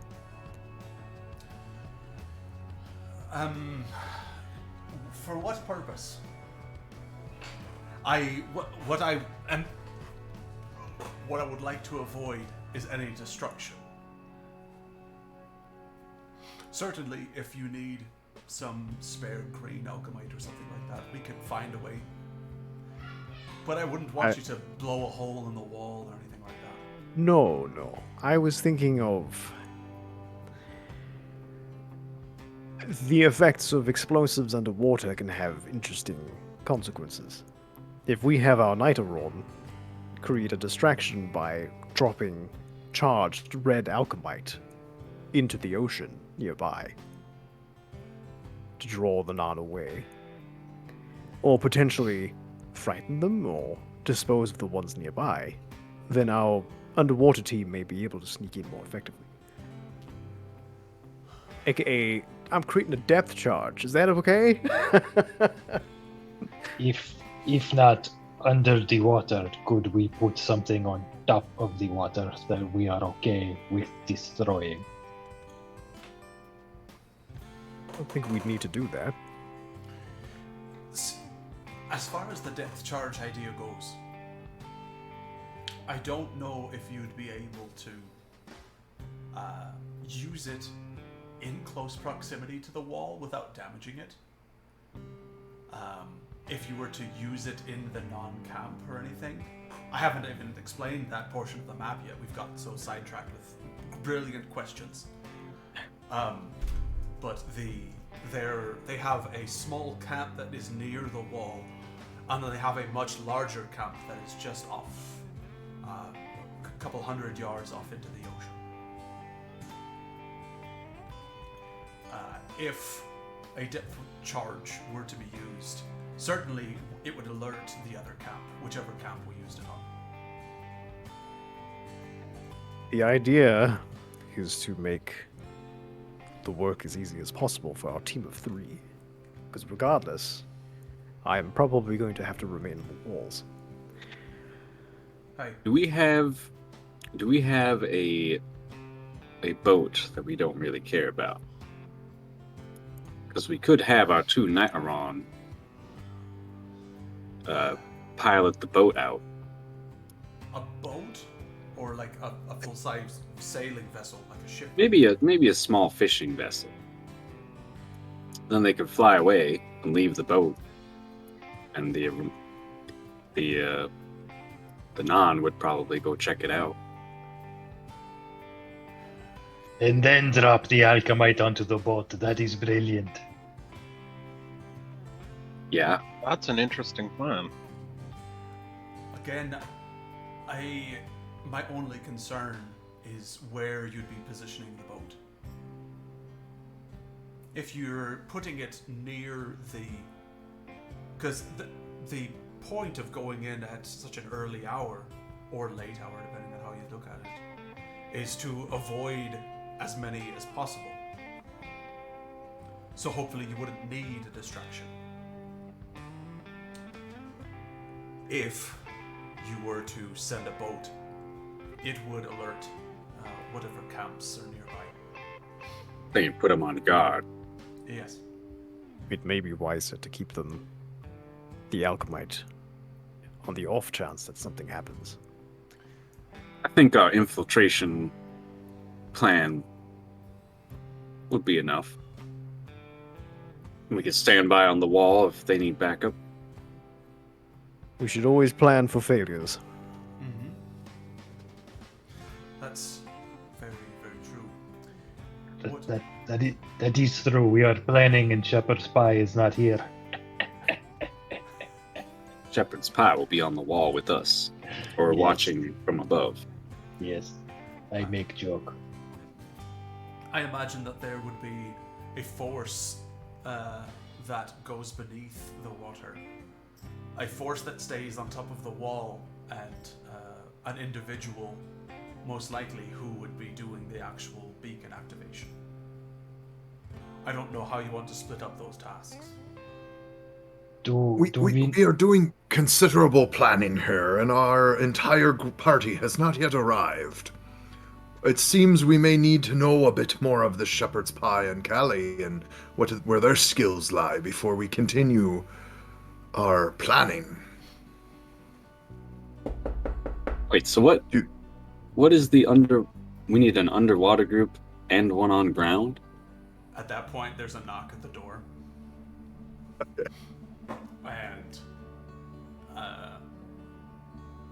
D: For what purpose? What I would like to avoid is any destruction. Certainly, if you need some spare green alchemite or something like that, we can find a way. But I wouldn't want
A: I-
D: you to blow a hole in the wall or anything like that.
A: No, no. I was thinking of the effects of explosives underwater can have interesting consequences. If we have our Nitaron create a distraction by dropping charged red alchemite into the ocean nearby to draw the Naan away, or potentially frighten them or dispose of the ones nearby, then our underwater team may be able to sneak in more effectively. AKA, I'm creating a depth charge. Is that okay?
E: If not under the water, could we put something on top of the water that we are okay with destroying?
A: I don't think we'd need to do that.
D: As far as the depth charge idea goes, I don't know if you'd be able to use it in close proximity to the wall without damaging it. If you were to use it in the non-camp or anything. I haven't even explained that portion of the map yet. We've gotten so sidetracked with brilliant questions. But they have a small camp that is near the wall, and then they have a much larger camp that is just off, a couple 100 yards off into the ocean. If a depth charge were to be used, certainly it would alert the other camp, whichever camp we used it on.
A: The idea is to make the work as easy as possible for our team of 3. Because regardless, I am probably going to have to remain in the walls.
D: Hey,
B: Do we have do we have a boat that we don't really care about? Because we could have our two Nightaron pilot the boat out.
D: A boat, or like a full-size sailing vessel, like a ship?
B: Maybe a small fishing vessel. Then they could fly away and leave the boat, and the non would probably go check it out.
E: And then drop the alchemite onto the boat. That is brilliant.
B: Yeah,
F: That's an interesting plan.
D: Again, my only concern is where you'd be positioning the boat. If you're putting it near because the point of going in at such an early hour, or late hour, depending on how you look at it, is to avoid as many as possible. So hopefully you wouldn't need a distraction. If you were to send a boat, it would alert whatever camps are nearby.
B: they can put them on guard.
D: Yes.
A: It may be wiser to keep them, the alchemite, on the off chance that something happens.
B: I think our infiltration plan would be enough. We could stand by on the wall if they need backup.
A: We should always plan for failures.
D: Mm-hmm. That's very, very true. What-
E: That is true. We are planning, and Shepherd's Pie is not here.
B: Shepherd's Pie will be on the wall with us, or
E: Yes.
B: watching from above.
E: Yes, I make joke.
D: I imagine that there would be a force that goes beneath the water. A force that stays on top of the wall, and an individual, most likely, who would be doing the actual beacon activation. I don't know how you want to split up those tasks.
C: We are doing considerable planning here, and our entire party has not yet arrived. It seems we may need to know a bit more of the Shepherd's Pie and Callie and where their skills lie before we continue our planning.
B: Wait, so what? What is the under? We need an underwater group and one on ground.
D: At that point, there's a knock at the door. And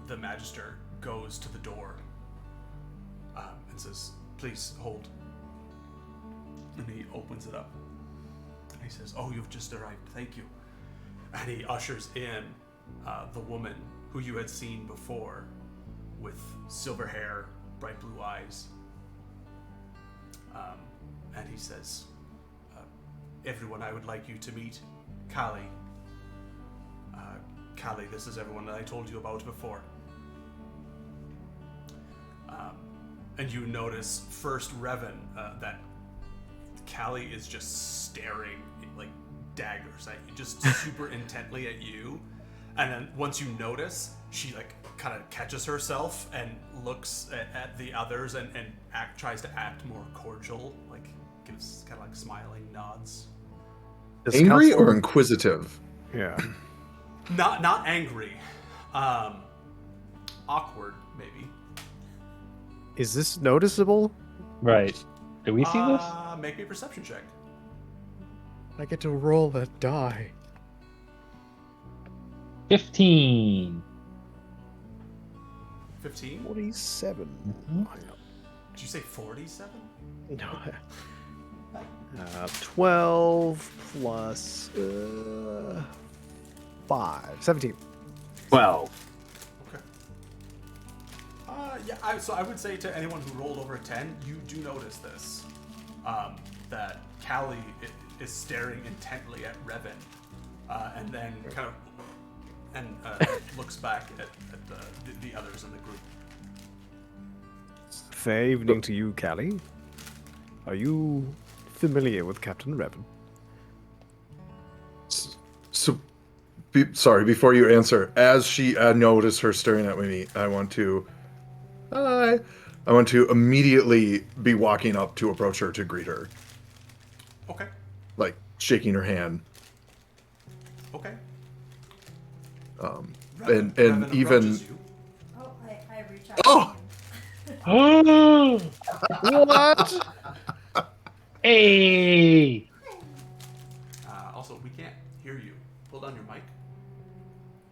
D: the Magister goes to the door and says, "Please hold." And he opens it up. And he says, "Oh, you've just arrived. Thank you." And he ushers in the woman who you had seen before, with silver hair, bright blue eyes. And he says, "Everyone, I would like you to meet Callie. Callie, this is everyone that I told you about before." And you notice first, Revan, that Callie is just staring like daggers at you, just super intently at you. And then once you notice, she like kind of catches herself and looks at the others and tries to act more cordial, like gives kind of like smiling nods.
A: Does
C: Angry
A: council-
C: or inquisitive?
A: Yeah.
D: Not angry. Awkward, maybe.
A: Is this noticeable?
E: Right. Do we see this?
D: Make me a perception check.
A: I get to roll that die.
E: 15.
D: 15?
A: 47.
D: Did you say 47?
A: No. 12 plus 5. 17.
B: 12.
D: Okay. Yeah, so I would say to anyone who rolled over a 10, you do notice this. That Callie is staring intently at Revan, and then kind of looks back at the others in the group.
A: Fair evening to you, Callie. Are you familiar with Captain Revan?
C: So, sorry, before you answer, as she notice her staring at me, I want to... Hi. I want to immediately be walking up to approach her to greet her,
D: Okay.
C: like shaking her hand.
D: Okay.
C: And
D: Revan
C: even
D: approaches you.
G: Oh, I reach out.
C: Oh!
A: What?
E: Hey!
D: Also, we can't hear you. Pull down your mic.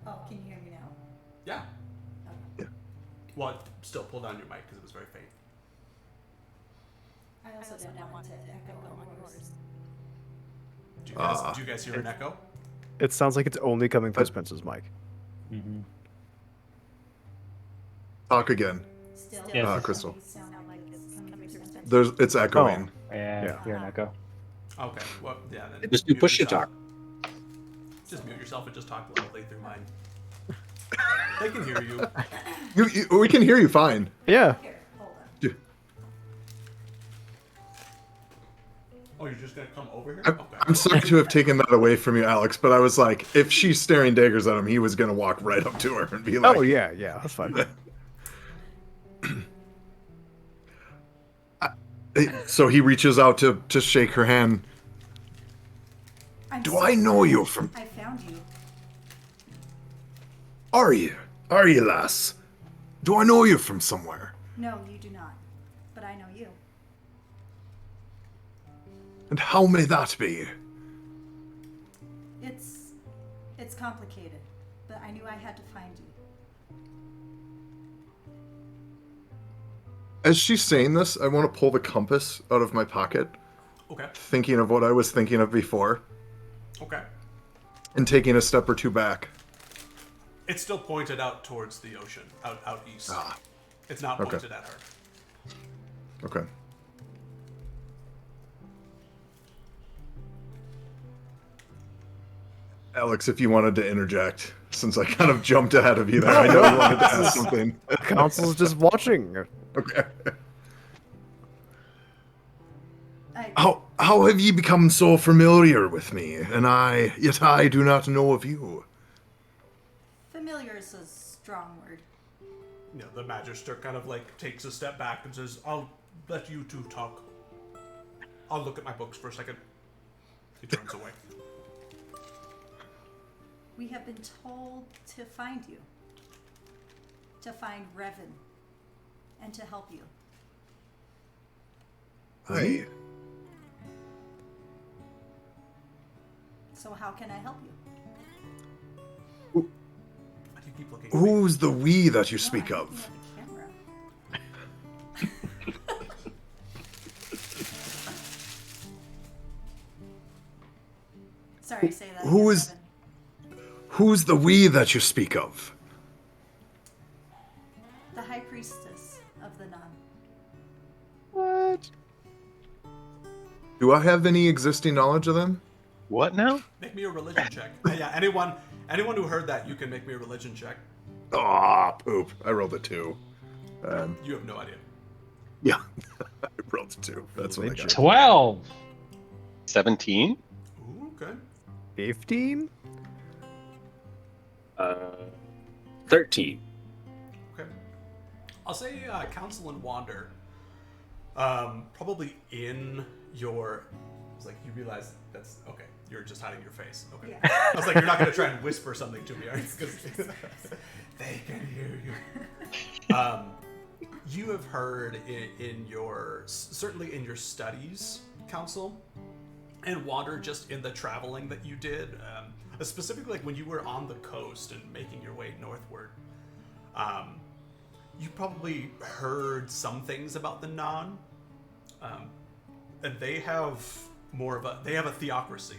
G: Oh, can you hear me now?
D: Yeah.
C: Yeah.
D: Well, still pull down your mic because it was very faint.
G: I also didn't want it to echo on yours.
D: Do you guys hear an echo?
A: It sounds like it's only coming through Spencer's mic.
E: Mm-hmm.
C: talk again.
G: Still,
E: Yes.
C: Crystal.
G: sound like it's
C: It's echoing.
E: Yeah,
A: Yeah.
E: hear an echo.
D: Okay. Well, yeah. Then
B: Just do
D: mute
B: push to
D: yourself.
B: talk.
D: Just mute yourself and just talk loudly through mine. They can hear you.
C: We can hear you fine.
A: Yeah.
G: Here, hold on.
D: Oh, you're just gonna come over here?
C: I'm,
D: Okay.
C: I'm sorry to have taken that away from you, Alex, but I was like, if she's staring daggers at him, he was gonna walk right up to her and be like,
A: Oh yeah, that's fine.
C: So he reaches out to shake her hand.
G: I'm
C: Do
G: so
C: I know
G: glad
C: you from?
G: I found you.
C: Are you? Are you, lass? Do I know you from somewhere?
G: No, you do not. But I know you.
C: And how may that be?
G: It's complicated, but I knew I had to find you.
C: As she's saying this, I want to pull the compass out of my pocket,
D: Okay.
C: thinking of what I was thinking of before,
D: Okay.
C: and taking a step or two back.
D: It's still pointed out towards the ocean, out east.
C: Ah,
D: It's not
C: Okay.
D: pointed at her.
C: okay. Alex, if you wanted to interject, since I kind of jumped ahead of you there, I know you wanted to ask something.
A: Council's just watching.
C: Okay.
G: I
C: How have ye become so familiar with me, and yet I do not know of you?
G: familiar is a strong word.
D: You know, the Magister kind of like takes a step back and says, "I'll let you two talk. I'll look at my books for a second." He turns away.
G: We have been told to find you. To find Revan. And to help you.
C: Aye.
G: So how can I help you?
D: Why do you keep looking at me?
C: Who's the we that you
G: No,
C: speak
G: I'm
C: of?
G: looking at the camera. Sorry, say that.
C: Who
G: again,
C: is-
G: Revan.
C: Who's the we that you speak of?
G: The High Priestess of the Nun.
A: What?
C: Do I have any existing knowledge of them?
F: What now?
D: Make me a religion check. Yeah, anyone who heard that, you can make me a religion check.
C: Ah, poop. I rolled a 2.
D: You have no idea.
C: Yeah, I rolled a 2. That's what I got.
E: 12!
F: 17?
D: Ooh, okay.
A: 15?
B: 13.
D: Okay. I'll say Counsel and Wander. Probably in your. It's like you realize that's okay. You're just hiding your face. Okay.
G: Yeah.
D: I was like, you're not gonna try and whisper something to me, are you? 'Cause they can hear you. You have heard in your certainly in your studies, Counsel, and Wander, just in the traveling that you did, specifically like when you were on the coast and making your way northward. You probably heard some things about the Non, and they have a theocracy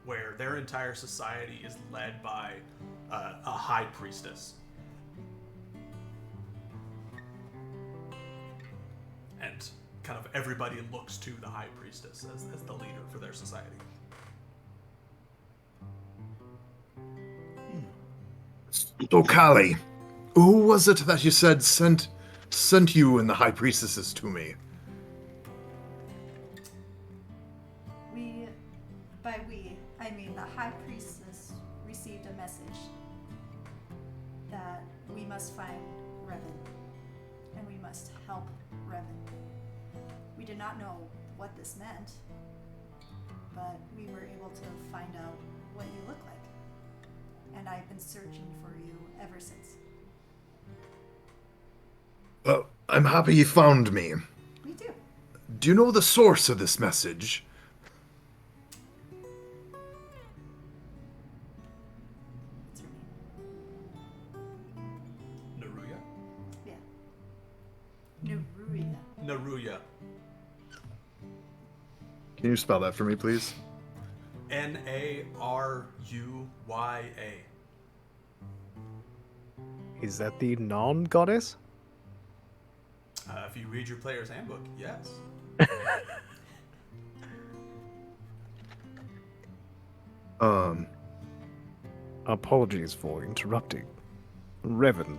D: where their entire society is led by a high priestess, and kind of everybody looks to the high priestess as the leader for their society.
C: So, Kali, who was it that you said sent you and the high priestesses to me?
G: By we, I mean the High Priestess received a message that we must find Revan and we must help Revan. We did not know what this meant, but we were able to find out what you look like. And I've been searching for you ever since.
C: Well, I'm happy you found me.
G: Me too.
C: Do you know the source of this message?
G: What's her name?
D: Naruya?
G: Yeah. Naruya.
D: Naruya.
C: Can you spell that for me, please?
D: Naruya.
A: Is that the non-goddess?
D: If you read your player's handbook, yes.
A: Apologies for interrupting. Revan,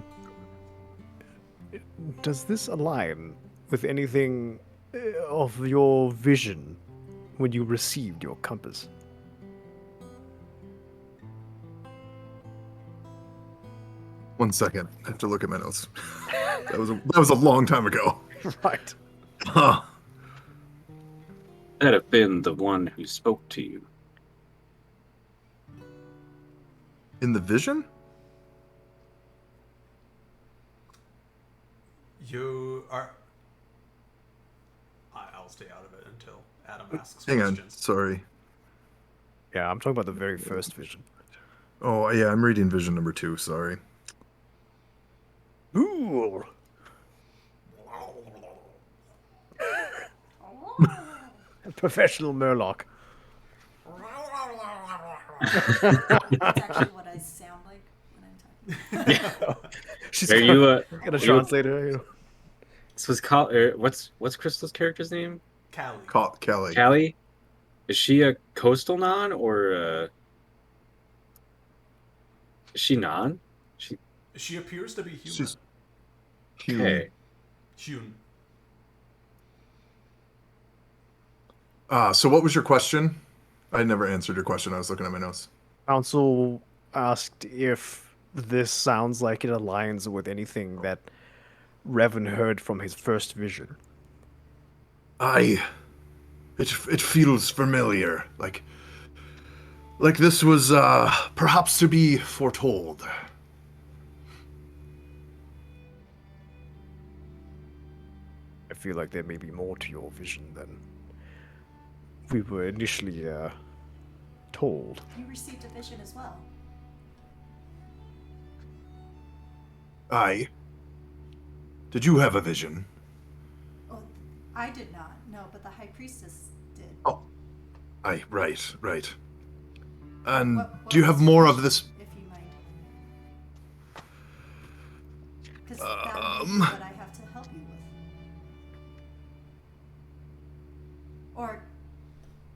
A: does this align with anything of your vision when you received your compass?
C: One second. I have to look at my notes. That was a long time ago.
A: Right.
C: Huh.
B: That'd have been the one who spoke to you.
C: In the vision?
D: You are. I'll stay out of it until Adam asks
C: Hang on.
D: questions.
C: Sorry.
A: Yeah, I'm talking about the very first vision.
C: Oh, yeah, I'm reading vision number 2. Sorry.
A: Ooh. Professional Murloc.
G: That's actually what I sound like when I'm talking.
A: She's
B: Are you
A: gonna translate her. You know.
B: This was what's Crystal's character's name?
D: Callie.
C: Kelly.
B: Callie? Is she a coastal non or is she non?
D: She appears to be human.
C: She's human.
B: Okay.
D: Human.
C: So what was your question? I never answered your question. I was looking at my notes.
A: Council asked if this sounds like it aligns with anything that Revan heard from his first vision.
C: It feels familiar. Like this was perhaps to be foretold.
A: I feel like there may be more to your vision than we were initially told.
G: You received a vision as well.
C: Did you have a vision?
G: Oh, I did not. No, but the High Priestess did.
C: Oh. Right. And
G: What
C: do you
G: was
C: have
G: your
C: more of
G: vision,
C: this?
G: if you mind? Because that may be what I have to help you with. Or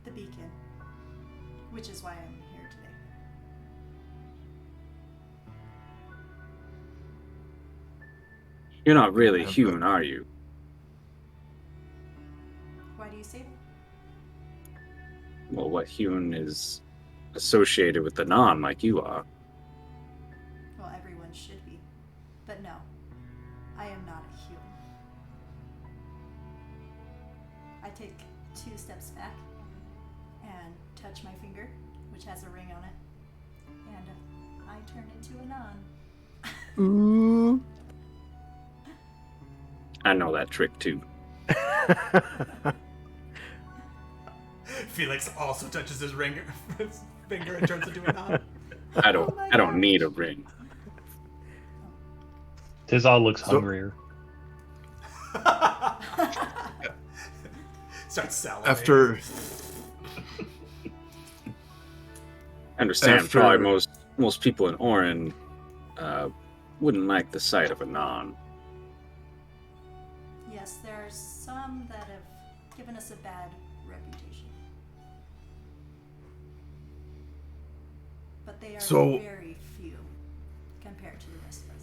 G: the beacon, which is why I'm here today.
B: You're not really human, are you?
G: Why do you say that?
B: Well, what human is associated with the non like you are?
G: Well, everyone should be. But no, I am not a human. I take 2 steps back and touch my finger, which has a ring on it, and I turn into a non.
B: I know that trick too.
D: Felix also touches his finger and turns into a non.
B: I don't
G: my
B: I don't
G: gosh.
B: need a ring.
E: Tizal looks hungrier.
D: Starts salivating.
C: After
B: I understand
C: After-
B: probably most people in Orin wouldn't like the sight of a non.
G: Yes, there are some that have given us a bad reputation. But they are
C: So-
G: very few compared to the rest of us.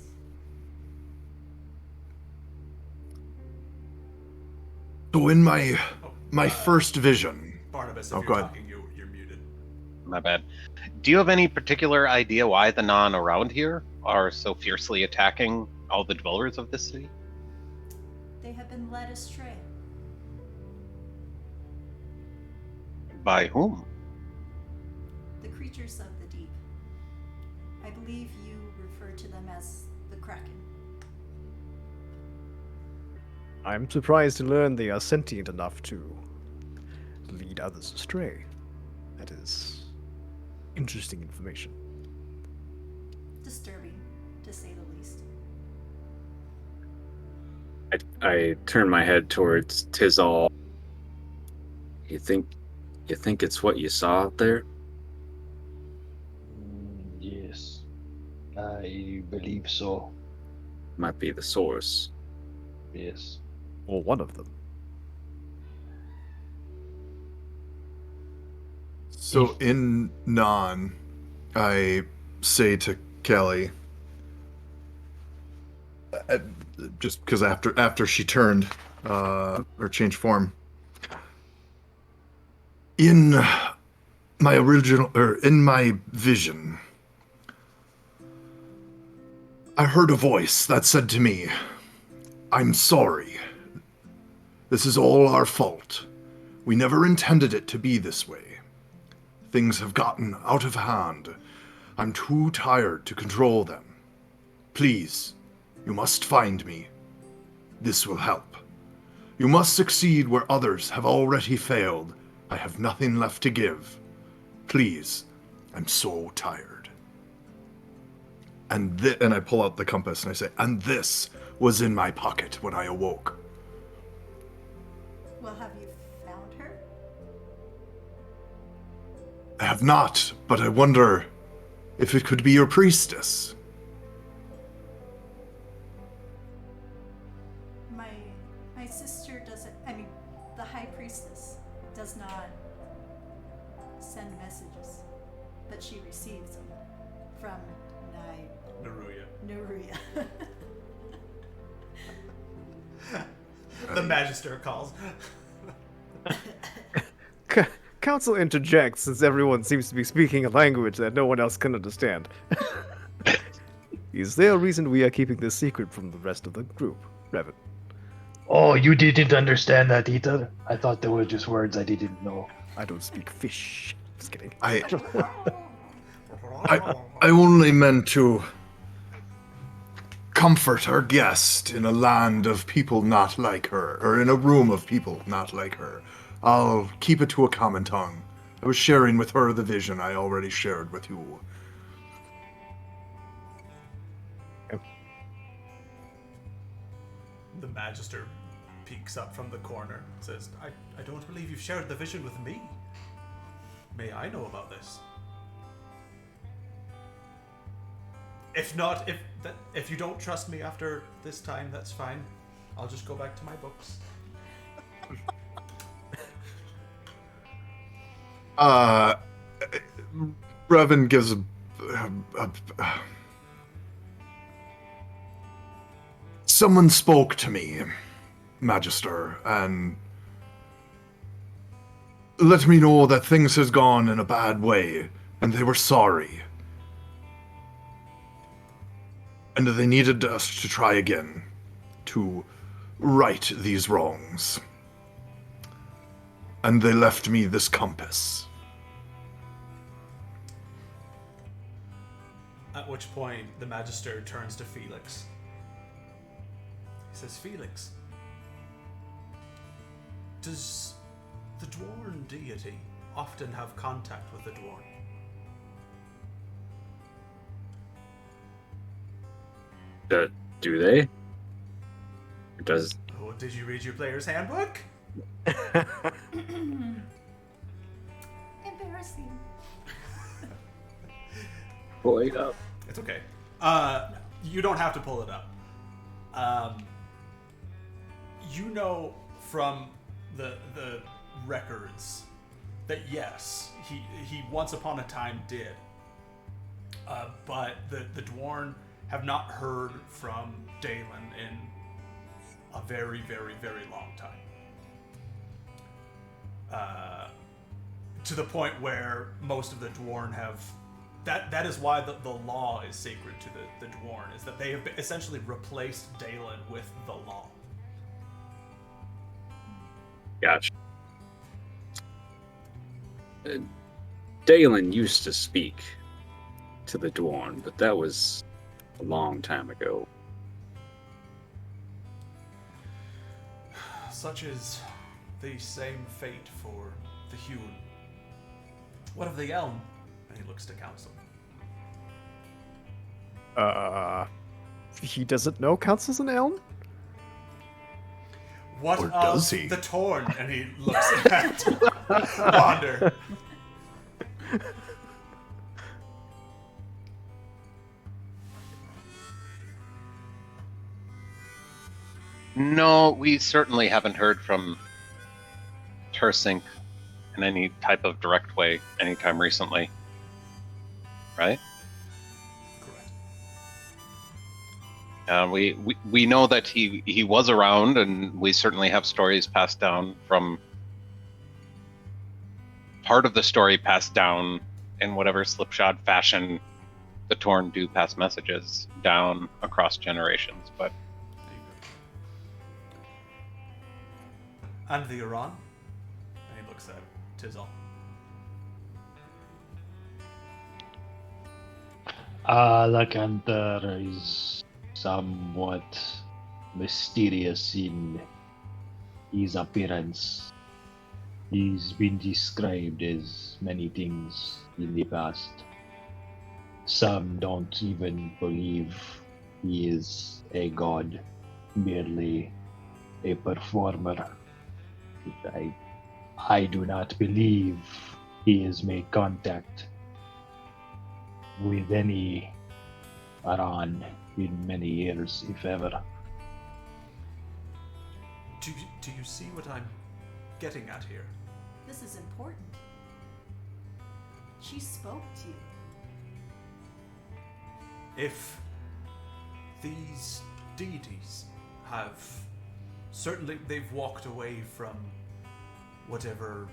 C: So in my first vision.
D: Barnabas, if
C: Oh,
D: you're
C: go ahead.
D: talking, you're muted.
F: My bad. Do you have any particular idea why the non around here are so fiercely attacking all the dwellers of this city?
G: They have been led astray.
F: By whom?
G: The creatures of the deep. I believe you refer to them as the Kraken.
A: I'm surprised to learn they are sentient enough to lead others astray. That is interesting information.
G: Disturbing, to say the least.
B: I turn my head towards Tizal. You think it's what you saw out there?
E: Yes, I believe so.
B: Might be the source.
E: Yes.
A: Or one of them.
C: So in Non, I say to Kelly, just because after she turned or changed form, in my vision, I heard a voice that said to me, "I'm sorry. This is all our fault. We never intended it to be this way. Things have gotten out of hand. I'm too tired to control them. Please, you must find me. This will help. You must succeed where others have already failed. I have nothing left to give. Please, I'm so tired." And I pull out the compass and I say, "And this was in my pocket when I awoke."
G: Well, have you found her?
C: I have not, but I wonder if it could be your priestess.
G: My sister doesn't, I mean, the High Priestess does not send messages, but she receives them from
D: Neruya.
G: Neruya.
D: The Magister calls.
A: Council interjects since everyone seems to be speaking a language that no one else can understand. Is there a reason we are keeping this secret from the rest of the group, Revan?
E: Oh, you didn't understand that either? I thought there were just words I didn't know.
A: I don't speak fish. Just kidding.
C: I only meant to comfort our guest in a land of people not like her, or in a room of people not like her. I'll keep it to a common tongue. I was sharing with her the vision I already shared with you.
D: The Magister peeks up from the corner and says, I don't believe you've shared the vision with me. May I know about this? If not, if you don't trust me after this time, that's fine. I'll just go back to my books.
C: Revan gives someone spoke to me, Magister, and let me know that things has gone in a bad way, and they were sorry. And they needed us to try again, to right these wrongs. And they left me this compass.
D: At which point, the Magister turns to Felix. He says, Felix, does the Dwarven deity often have contact with the Dwarven?
B: Do they? Or does...
D: Oh, did you read your player's handbook?
G: Embarrassing.
B: Wait up.
D: It's okay. You don't have to pull it up. You know from the records that yes, he once upon a time did. But the Dwarven have not heard from Dalen in a very, very, very long time. To the point where most of the Dwarven have... That is why the law is sacred to the Dwarven, is that they have essentially replaced Dalen with the law.
B: Gotcha. Dalen used to speak to the Dwarn, but that was a long time ago.
D: Such is the same fate for the Hewn. What of the Elm? And he looks to council.
A: He doesn't know Council's an elm?
D: What
C: Or
D: of
C: does he?
D: the Torn? And he looks at Wander.
F: No, we certainly haven't heard from Tersink in any type of direct way anytime recently. Right?
D: Correct.
F: We know that he was around, and we certainly have stories passed down from part of the story passed down in whatever slipshod fashion the Torn do pass messages down across generations. But
D: There you go. And the Iran? And he looks at Tizal.
E: Alacantar is somewhat mysterious in his appearance. He's been described as many things in the past. Some don't even believe he is a god, merely a performer. I do not believe he has made contact with any Aran in many years, if ever.
D: Do you see what I'm getting at here?
G: This is important. She spoke to you.
D: If these deities have certainly they've walked away from whatever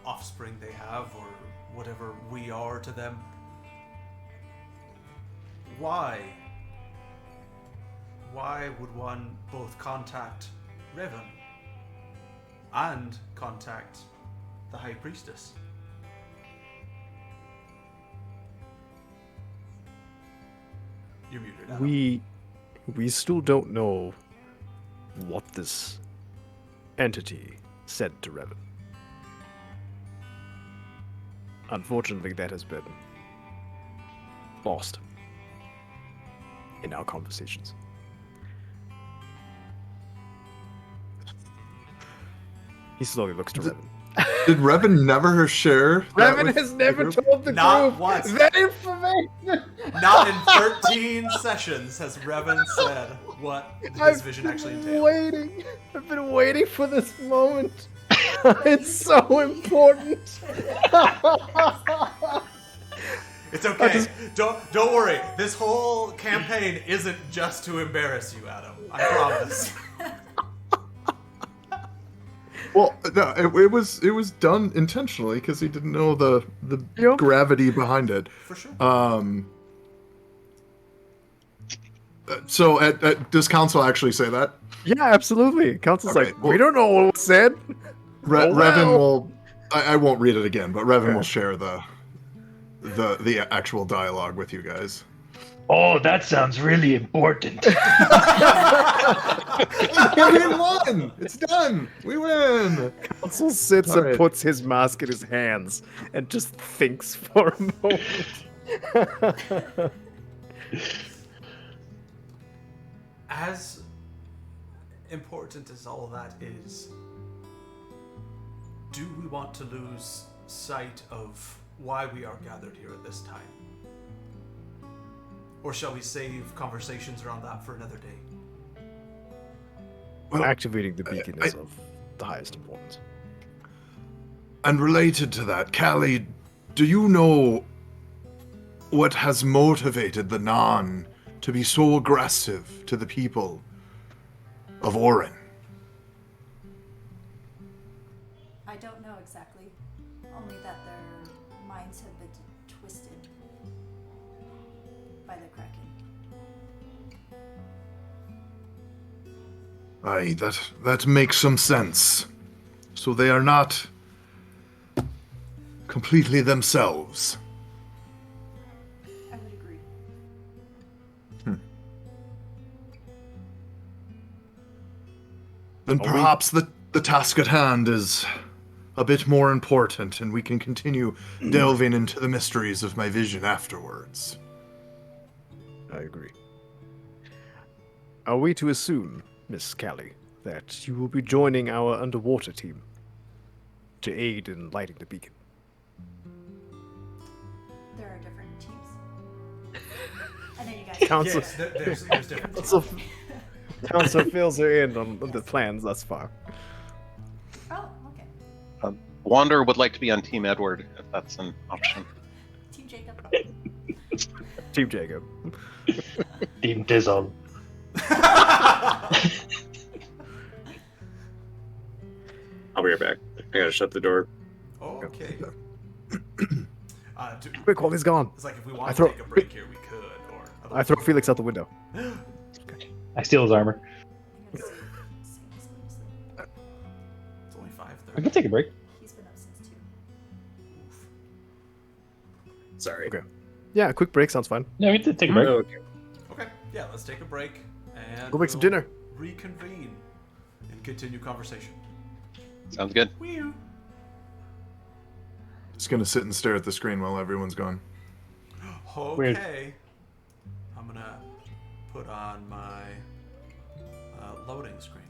D: offspring they have or whatever we are to them, why would one both contact Revan and contact the High Priestess? You're muted, Adam.
A: We still don't know what this entity said to Revan. Unfortunately, that has been lost in our conversations. He slowly looks to Revan.
C: Did Revan never share? that
A: Revan
C: with
A: has
C: the
A: never
C: group?
A: told the
D: Not
A: group
D: once.
A: that information.
D: Not in 13 sessions has Revan said what his vision actually entailed.
A: I've been waiting for this moment. It's so important.
D: It's okay. Don't worry. This whole campaign isn't just to embarrass you, Adam. I promise.
C: Well, no, it was done intentionally because he didn't know the
A: Yep.
C: gravity behind it.
D: For sure.
C: So, does council actually say that?
A: Yeah, absolutely. Council's
C: Okay,
A: like,
C: well-
A: we don't know what was said. Oh,
C: Revan
A: wow.
C: will. I won't read it again, but Revan
A: Okay.
C: will share the actual dialogue with you guys.
E: Oh, that sounds really important.
C: We won! It's done! We win!
A: Council sits
C: All
A: and
C: right.
A: puts his mask in his hands and just thinks for a moment.
D: As important as all that is, do we want to lose sight of why we are gathered here at this time? Or shall we save conversations around that for another day?
C: Well,
A: Activating the beacon is of the highest importance.
C: and related to that, Callie, do you know what has motivated the Non to be so aggressive to the people of Orin?
G: I don't know exactly. Only that their minds have been twisted by the Kraken.
C: Aye, that makes some sense. So they are not completely themselves.
G: I would agree.
C: Then
A: Are we-
C: perhaps the task at hand is a bit more important, and we can continue delving into the mysteries of my vision afterwards.
A: I agree. Are we to assume, Miss Callie, that you will be joining our underwater team to aid in lighting the beacon?
G: There are different teams. I know you guys.
A: Council-
D: Yes, there's different.
A: Council, Council fills her in on the plans thus far.
G: Oh, okay.
F: Wander would like to be on Team Edward, if that's an option.
G: Team Jacob.
A: Team Jacob.
E: Team Tizzle.
B: I'll be right back. I gotta shut the door.
D: Okay.
A: Quick, while he's gone.
D: It's like if we
A: I
D: want to
A: throw-
D: take a break here, we could. Or
A: I throw Felix out the window.
E: I steal his armor.
G: I'm gonna see.
D: It's only
E: I
D: 5:30.
E: can take a break.
G: He's been up since 2.
B: Sorry.
A: Okay. Yeah, a quick break sounds fine.
E: No, we can take a break.
B: Oh, okay.
D: Okay, yeah, let's take a break and
A: Go make some
D: we'll
A: dinner.
D: Reconvene and continue conversation.
F: Sounds good.
D: Wee.
C: Just gonna sit and stare at the screen while everyone's gone.
D: Okay.
E: Weird.
D: I'm gonna put on my loading screen.